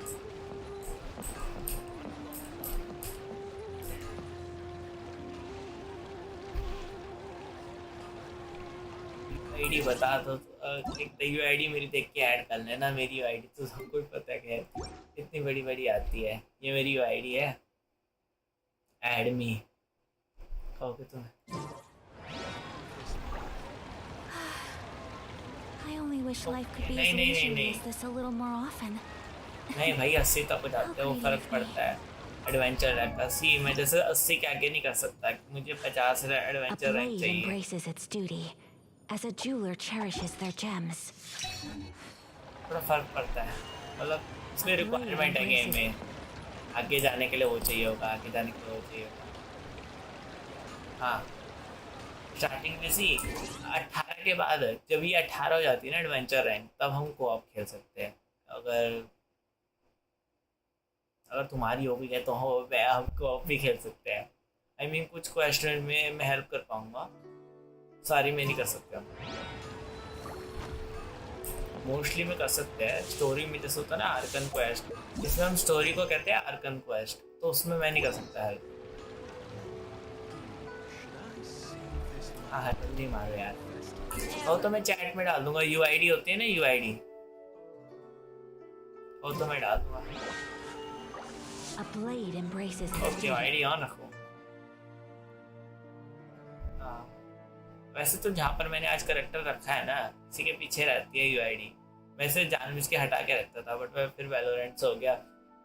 आईडी बता तो एक UID मेरी देख के ऐड कर लेना। मेरी UID तो सबको ही पता है, इतनी बड़ी बड़ी आती है। ये मेरी UID है, ऐड मी कहोगे तुम्हें। I only wish life could be नहीं, as नहीं, नहीं, leisurely नहीं। as this a little more often. नहीं भाई, 80 तक हो जाते हैं, वो फर्क पड़ता है। एडवेंचर रैंक 80, मैं जैसे 80 के आगे नहीं कर सकता, मुझे 50 A एडवेंचर रैंक blade चाहिए। embraces its duty, as a jeweler cherishes their gems. थोड़ा फर्क पड़ता है, मतलब इसमें रिक्वायरमेंट है गेम में। आगे जाने के लिए वो चाहिए होगा, आगे जाने के लिए वो चाहिए होगा। हाँ, स्टार्टिंग में सी 18 के बाद, जब ये 18 हो जाती है ना एडवेंचर रैंक, तब हम कोऑप खेल सकते हैं। अगर तुम्हारी हो भी है तो हम कोऑप भी खेल सकते हैं। आई मीन कुछ क्वेश्चन में मैं हेल्प कर पाऊंगा, सारी में नहीं कर सकता। मोस्टली में कर सकते हैं। स्टोरी में जैसे होता है ना आर्कन क्वेस्ट, जिसमें हम स्टोरी को कहते हैं आर्कन क्वेस्ट, तो उसमें मैं नहीं कर सकता हेल्प। हाँ, जल्दी मारो यार। और तो मैं चैट में डाल दूंगा, UID होती है ना, UID और तो मैं डाल दूंगा। A blade embraces its okay, duty. UID on रखो। हाँ, वैसे तो जहाँ पर मैंने आज करेक्टर रखा है ना, इसी के पीछे रहती है UID। वैसे जानबूझ के हटा के रखता था, बट मैं फिर वैलोरेंट से हो गया।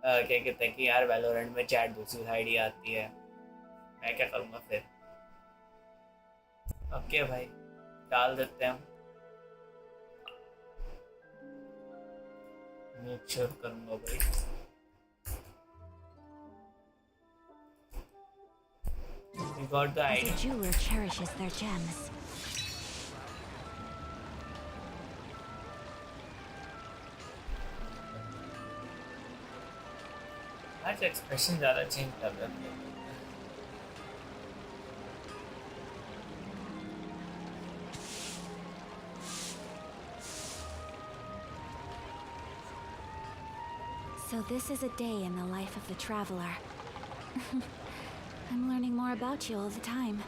क्या कहते हैं कि यार वैलोरेंट में चैट दूसरी साइड ही आती है, मैं क्या करूँगा फिर। ओके भाई, डाल देते हैं हम। मेक श्योर करूँगा भाई। We got the As idea. a jeweler cherishes their gems. आज एक्सप्रेशन ज़्यादा चेंज कर रहे थे। So this is a day in the life of the traveler. I'm learning more about you all the time.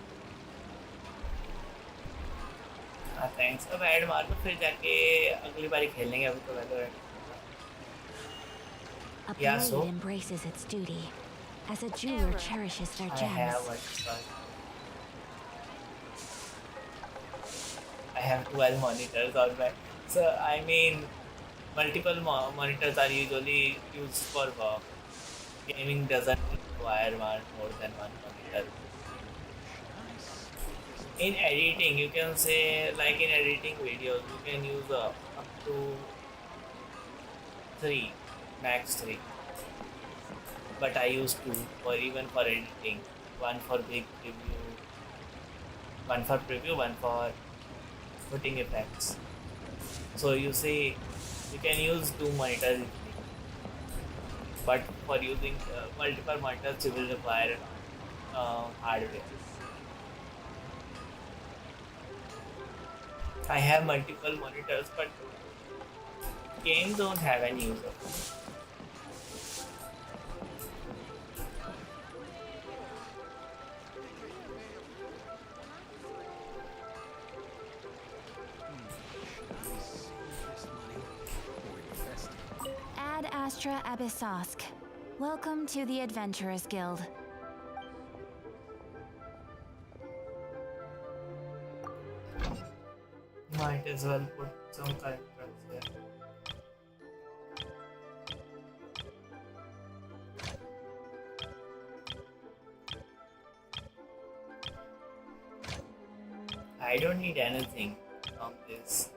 हाँ, thanks. अब add मार दो, फिर जाके अगली बारी खेलेंगे। अभी तो Valorant. A Yeah, blade so? embraces its duty, as a jeweler cherishes their I gems. have what? I have 12 monitors on my. So I mean, multiple monitors are usually used for work. Gaming doesn't require more than one monitor. In editing, you can say, like in editing videos, you can use up to 3, max 3. But I use 2 for even for editing. One for big preview, one for preview, one for putting effects. So you see, you can use 2 monitors easily. But for using multiple monitors, you will require hardware. I have multiple monitors, but games don't have any use of them. Ad Astra Abyssosk. Welcome to the Adventurers Guild. Might as well put some characters there. I don't need anything from this.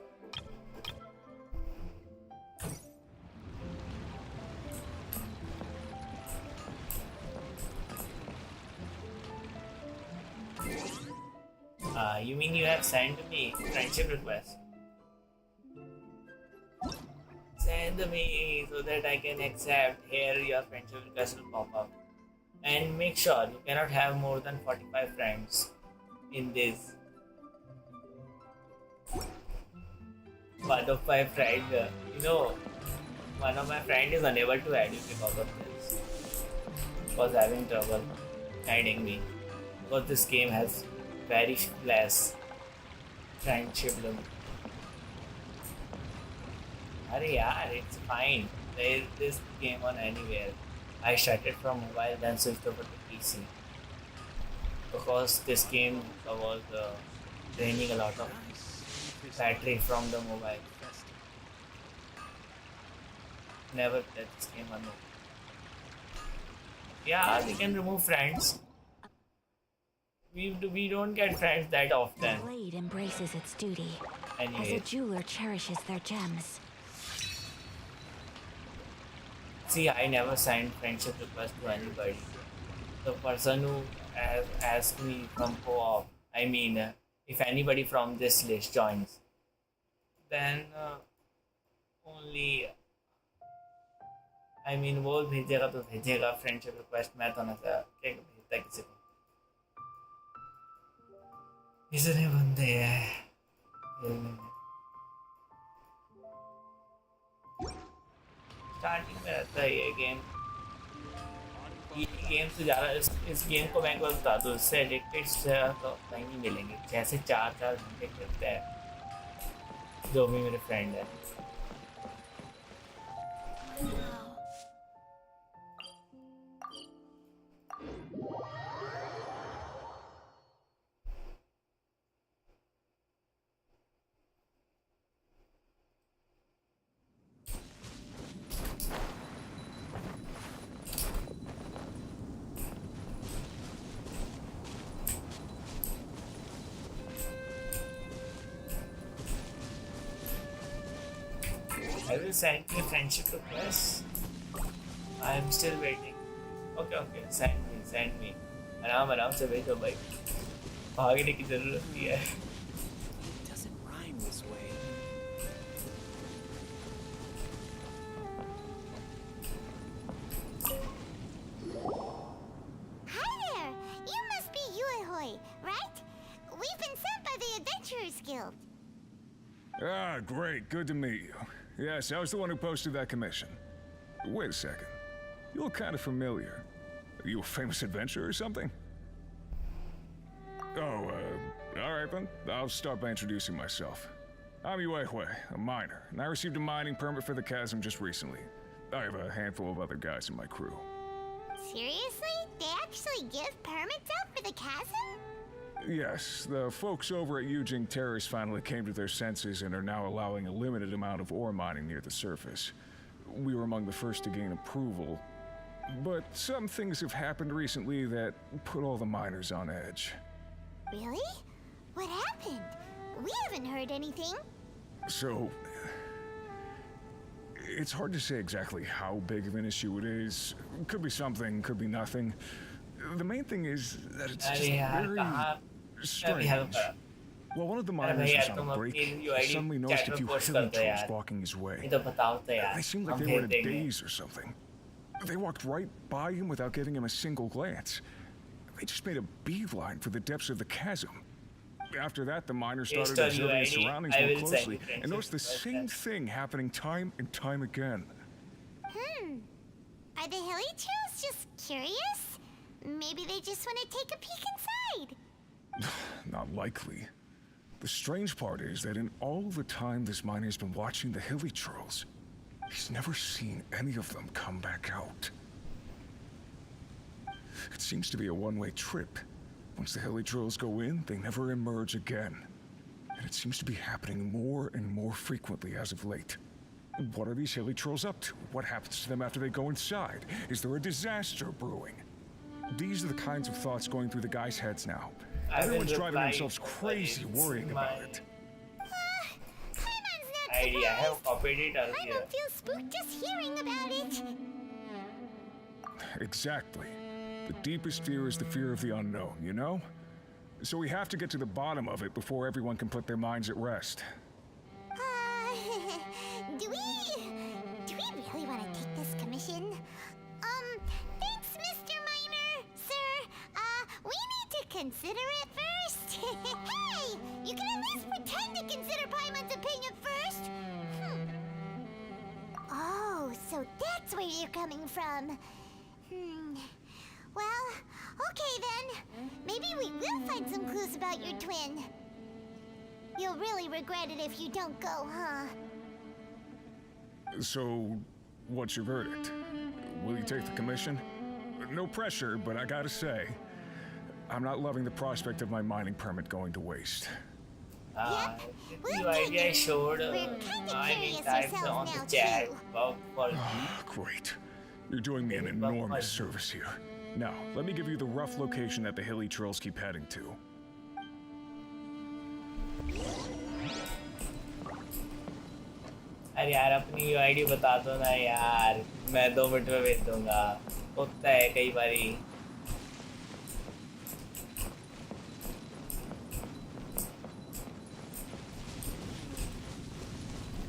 You mean you have sent me friendship request? Send me so that I can accept. Here your friendship request will pop up. And make sure you cannot have more than 45 friends in this. One of my friend, one of my friend is unable to add you because of this. Was having trouble adding me because this game has very less friendship limit. Arey yaar, it's fine. There is this game on anywhere. I started from mobile, then switched over to PC because this game was draining a lot of battery from the mobile. Never played this game on mobile. Yeah, we can remove friends. We don't get friends that The often. blade embraces its duty, as a Anyway, jeweler cherishes their gems. see, I never send friendship request to anybody. The person who has asked me from co-op, I mean, if anybody from this list joins, then only, I mean, वो भेजेगा तो भेजेगा friendship request. मैं तो ना क्या भेजता किसी को. इतने बंदे हैं खेलने में. स्टार्टिंग में रहता है ये गेम. ये गेम से ज़्यादा इस गेम को मैं को बता दूँ, इससे एडिक्टेड से तो कहीं नहीं मिलेंगे. जैसे 4-4 घंटे खेलते हैं जो भी मेरे फ्रेंड है. I will send you a friendship request. I am still waiting. Okay, send me. आराम से भेजो भाई. भागने की जरूरत नहीं है. It doesn't rhyme this way. Hi there! You must be Yuehoi, right? We've been sent by the Adventurers Guild. Ah, great. Good to meet you. Yes, I was the one who posted that commission. Wait a second. You look kind of familiar. Are you a famous adventurer or something? Oh, alright then. I'll start by introducing myself. I'm Yuehue, a miner, and I received a mining permit for the chasm just recently. I have a handful of other guys in my crew. Seriously? They actually give permits out for the chasm? Yes, the folks over at Yujing Terrace finally came to their senses and are now allowing a limited amount of ore mining near the surface. We were among the first to gain approval, but some things have happened recently that put all the miners on edge. Really? What happened? We haven't heard anything. So, it's hard to say exactly how big of an issue it is. Could be something, could be nothing. The main thing is that it's just अरे यार very कहाँ strange. Well, one of the अरे miners भाई was यार on तुम a break. अपनी He UID suddenly noticed chat a में few post hidden करते trolls यार. blocking his way. ये तो बताओ तो यार. They seemed like हम they were in भेज a देंगे. daze or something. They walked right by him without giving him a single glance. They just made a beeline for the depths of the chasm. After that, the miners started Based on observing his UID, surroundings I more will send closely you friendship and noticed the request same then. thing happening time and time again. Are the Hilly Trolls just curious? Maybe they just want to take a peek inside. Not likely. The strange part is that in all the time this miner's been watching the hilly trolls, he's never seen any of them come back out. It seems to be a one-way trip. Once the hilly trolls go in, they never emerge again. And it seems to be happening more and more frequently as of late. What are these hilly trolls up to? What happens to them after they go inside? Is there a disaster brewing? These are the kinds of thoughts going through the guys' heads now. I will Everyone's driving reply themselves crazy it's worrying about my it. Paimon's not ID. I have surprised. copied it I earlier. don't feel spooked just hearing about it. Exactly. The deepest fear is the fear of the unknown, you know? So we have to get to the bottom of it before everyone can put their minds at rest. Do we really want to take this commission? Thanks, Mr. Miner, sir. We need to consider it first. Hey, you can at least pretend to consider Paimon's opinion first. Oh, so that's where you're coming from. Well, okay then. Maybe we will find some clues about your twin. You'll really regret it if you don't go, huh? So, what's your verdict? Will you take the commission? No pressure, but I gotta say, I'm not loving the prospect of my mining permit going to waste. The we're idea I kinda- showed we're kinda many curious times ourselves on the now, chat too. about for Great. You're doing me an enormous service here. Now, let me give you the rough location that the hilly trolls keep heading to. अरे यार अपनी UID बता दो ना यार, मैं 2 minute में भेज दूंगा। होता है कई बारी।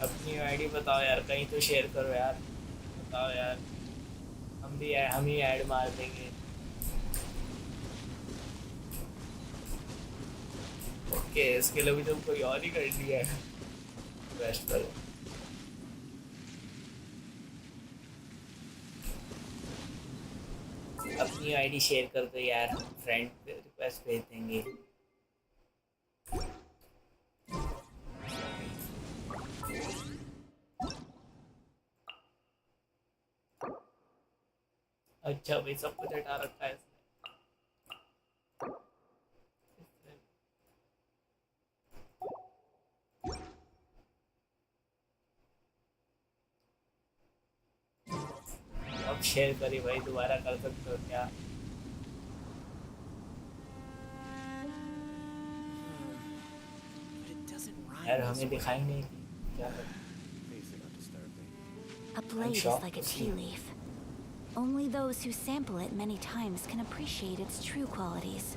अपनी यूआईडी बताओ यार, कहीं तो शेयर करो यार, बताओ यार, हम ही ऐड मार देंगे। ओके, इसके लिए भी तो कोई और ही कर दिया है। बेस्ट करो। अपनी आईडी शेयर कर दो यार, फ्रेंड रिक्वेस्ट भेज देंगे। अच्छा भाई, सब कुछ हटा रखा है इसने। अब शेयर करी भाई, दोबारा कर सकते हो क्या? यार हमें दिखाई नहीं क्या कर... A blade is like a tea leaf. Only those who sample it many times can appreciate its true qualities.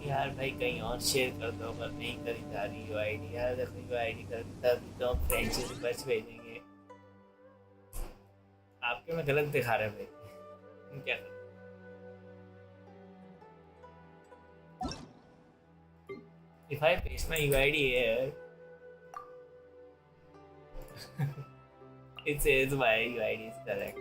यार भाई कहीं और शेयर कर दो, अगर नहीं करी जा रही यूआईडी। यार देखो यूआईडी कर तभी तो हम फ्रेंड से रिक्वेस्ट भेजेंगे। आपके में गलत दिखा रहे भाई, हम क्या करें? If I paste my UID here, it says my UID is correct.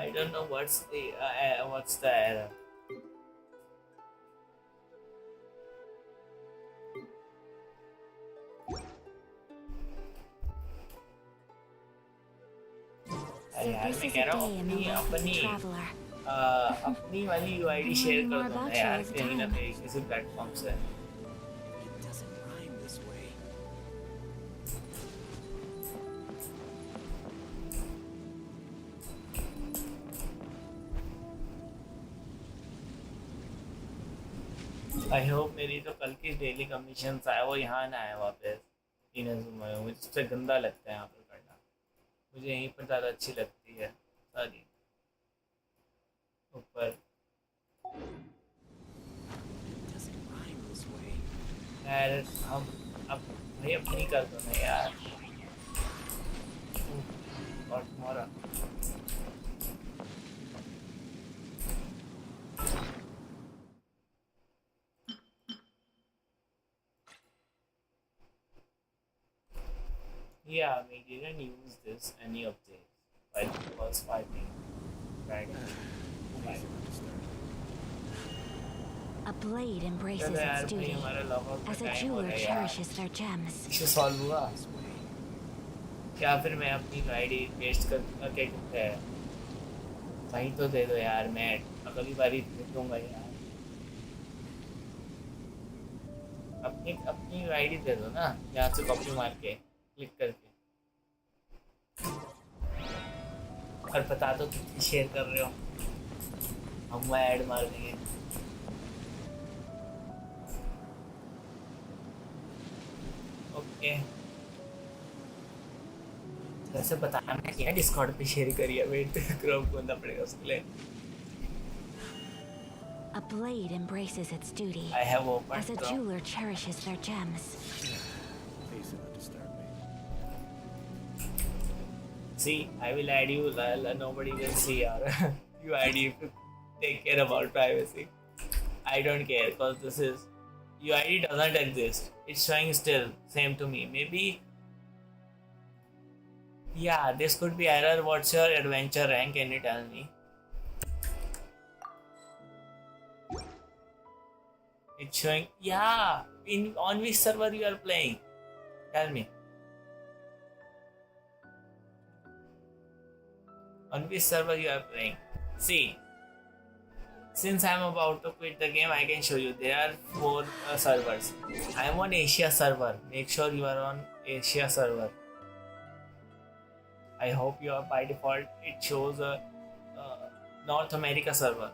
I don't know what's the error. अरे यार मैं कह रहा हूँ अपनी वाली यूआईडी शेयर कर दो ना यार, कहीं ना कहीं किसी प्लेटफॉर्म से। आई होप मेरी तो कल की डेली कमीशन आए वो यहाँ ना आए वापस। मुझे सबसे गंदा लगता है यहाँ पर करना, मुझे यहीं पर ज़्यादा अच्छी लगती है सारी। ऊपर यार हम अब भाई अपनी कर दो ना यार। और तुम्हारा yeah, we didn't use this any of this while it was fighting. Right. A blade embraces यार its भाई duty, हमारा love as a jeweler cherishes their gems. इसे सॉल्व हुआ क्या? फिर मैं अपनी आईडी पेस्ट कर क्या कहते हैं, वहीं तो दे दो यार, मैं अगली बारी दे दूंगा यार। अब एक अपनी आईडी दे दो ना, यहाँ से कॉपी मार के क्लिक करके, और बता दो कितनी शेयर कर रहे हो, हम वो ऐड मार देंगे। ओके, वैसे बताना क्या डिस्कॉर्ड पे शेयर करिए, वेट क्रोम खोलना पड़ेगा उसके लिए। A blade embraces its duty, I have opened as a Chrome. jeweler cherishes their gems. Please do not disturb me. See, I will add you, nobody will see your you ID if you take care about privacy. I don't care because this is, your ID doesn't exist. It's showing still, same to me. Maybe, yeah, this could be error. What's your adventure rank? Can you tell me? It's showing, yeah, on which server you are playing? Tell me. On which server you are playing? See, since I am about to quit the game, I can show you. There are 4 servers. I am on Asia server. Make sure you are on Asia server. I hope you are, by default it shows a North America server.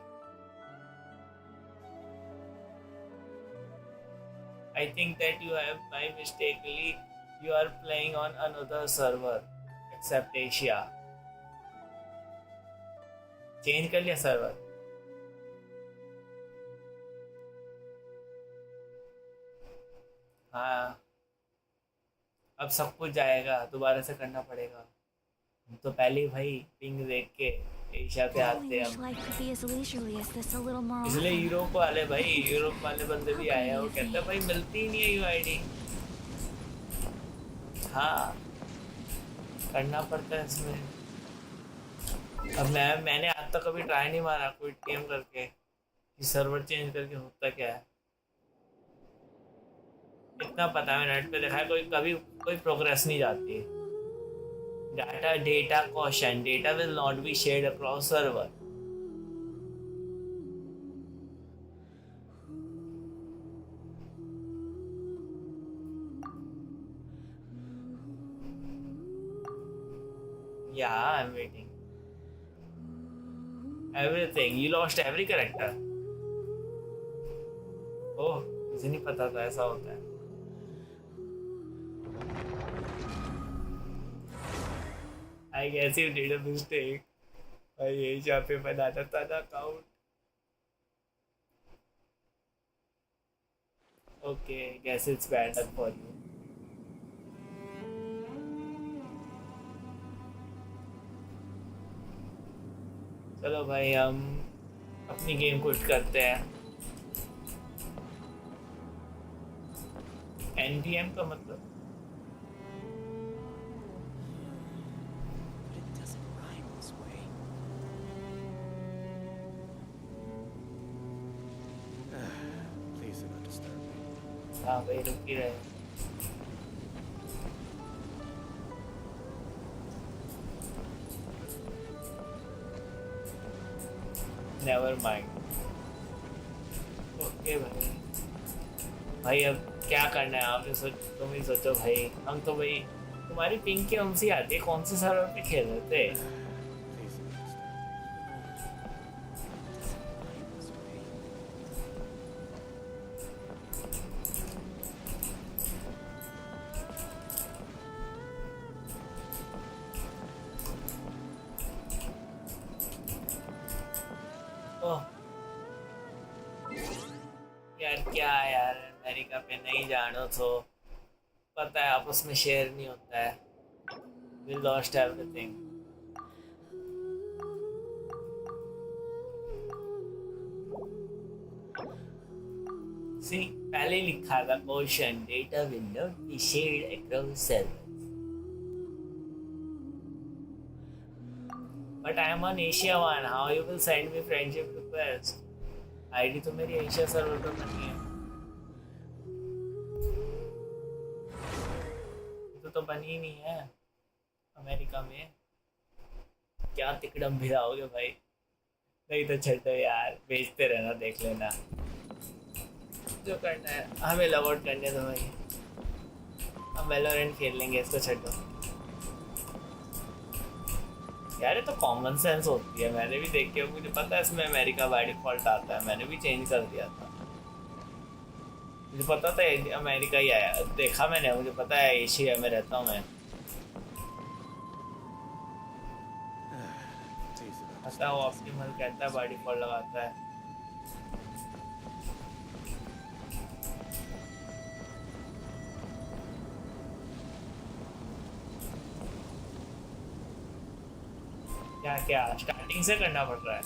I think that you have, by mistakenly, you are playing on another server except Asia. Change कर लिया server? हाँ, अब सब कुछ जाएगा, दोबारा से करना पड़ेगा। हम तो पहले ही भाई पिंग देख के एशिया पे आते हैं हम, इसलिए यूरोप वाले भाई, यूरोप वाले बंदे भी आए हैं, वो कहते हैं भाई मिलती ही नहीं है यूआईडी। हाँ, करना पड़ता है इसमें। अब मैंने आज तक कभी ट्राई नहीं मारा कोई टीम करके कि सर्वर चेंज करके होता क्या है। इतना पता है, नेट पे देखा है, कभी कोई प्रोग्रेस नहीं जाती। Data caution, data will not be shared across server. Yeah, I'm waiting. Everything. You lost every character. Oh, मुझे नहीं पता था ऐसा होता है। I guess you did a mistake. भाई यही जहाँ पे बनाना था ना account. Okay, guess it's bad luck for you. चलो भाई हम अपनी गेम क्विट करते हैं। NPM का मतलब हाँ भाई रुक ही रहे। Never mind. ओके भाई, भाई अब क्या करना है आप तुम ही सोचो भाई। हम तो भाई तुम्हारी पिंक की हमसे आती है, कौन से सर्वर पे खेल रहे थे? यार अमेरिका पे नहीं जानो तो पता है आपस में शेयर नहीं होता है। We lost everything. See, पहले लिखा था caution, data will not be shared across servers. But I am on Asia one. How you will send me friendship request? ID तो मेरी एशिया सर्वर पर बनी है, तो बनी ही नहीं है अमेरिका में। क्या तिकड़म भिड़ाओगे भाई? नहीं तो छठो यार, भेजते रहना, देख लेना। जो करना है हमें लॉग आउट करने दो भाई, हम वैलोरेंट खेल लेंगे, इसको छੱਡो यार। ये तो कॉमन सेंस होती है, मैंने भी देखी है, मुझे पता है इसमें अमेरिका बाय डिफॉल्ट आता है, मैंने भी चेंज कर दिया था, मुझे पता था अमेरिका ही आया, देखा मैंने, मुझे पता है एशिया में रहता हूँ मैं, पता वो ऑप्टिमल कहता है बाय डिफॉल्ट लगाता है। क्या क्या स्टार्टिंग से करना पड़ रहा है?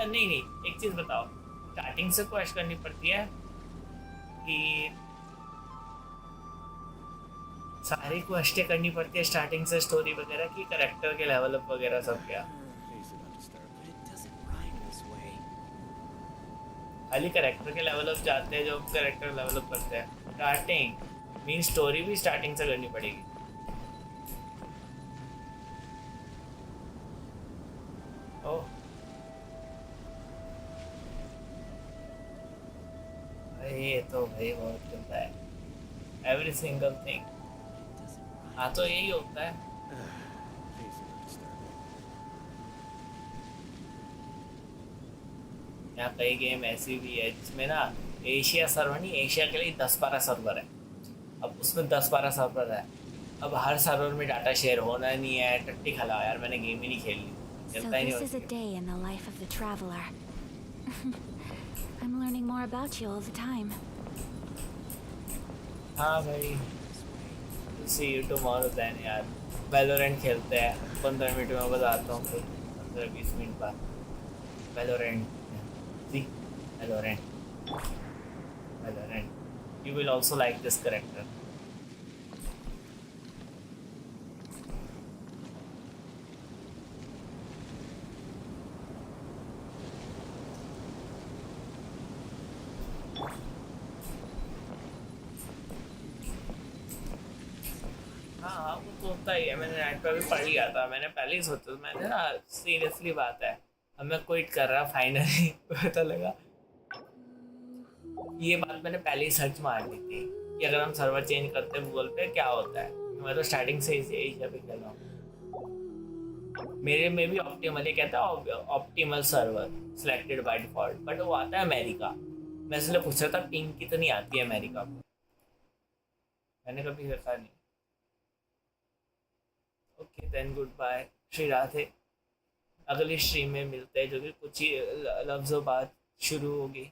नहीं नहीं, एक चीज बताओ, स्टार्टिंग से क्वेस्ट करनी पड़ती है कि सारी क्वेस्टें करनी पड़ती है स्टार्टिंग से, स्टोरी वगैरह की, करेक्टर के लेवल अप वगैरह सब? क्या खाली करेक्टर के लेवल अप जाते हैं जो करेक्टर लेवल अप करते हैं? स्टार्टिंग मीन स्टोरी भी स्टार्टिंग से करनी पड़ेगी? ओह ये तो भाई बहुत चलता है, एवरी सिंगल थिंग। हाँ तो यही होता है। यहाँ कई गेम ऐसी भी है जिसमें ना एशिया सर्वर नहीं, एशिया के लिए 10-12 सर्वर है, अब उसमें 10-12 सर्वर है, अब हर सर्वर में डाटा शेयर होना नहीं है, टट्टी खला यार, मैंने गेम ही नहीं खेली, So चलता ही नहीं this is a होती। day in the life of the traveler. I'm learning more about you all the time. हाँ भाई, सी यू टुमारो देन यार, वैलोरेंट खेलते हैं, 15 मिनट में बताता हूँ फिर, 15-20 मिनट बाद Valorant, see Valorant, Valorant, you will also like this character. हाँ वो तो होता ही है, मैंने नेट पर भी पढ़ लिया था, मैंने पहले ही सोचा था, मैंने ना सीरियसली बात है, अब मैं क्विट कर रहा फाइनली पता लगा, ये बात मैंने पहले ही सर्च मार दी थी कि अगर हम सर्वर चेंज करते हैं गूगल पे क्या होता है, मैं तो स्टार्टिंग से यही पे खेल रहा हूँ, मेरे में भी ऑप्टिमल ही कहता है, optimal server selected by default, but वो आता है अमेरिका, मैं इसलिए पूछ रहा था पिंग की तो नहीं आती है अमेरिका को, मैंने कभी देखा नहीं। Okay then good bye Shri Radhe, अगली स्ट्रीम में मिलते हैं जो कि कुछ ही लफ्ज़ों बाद शुरू होगी।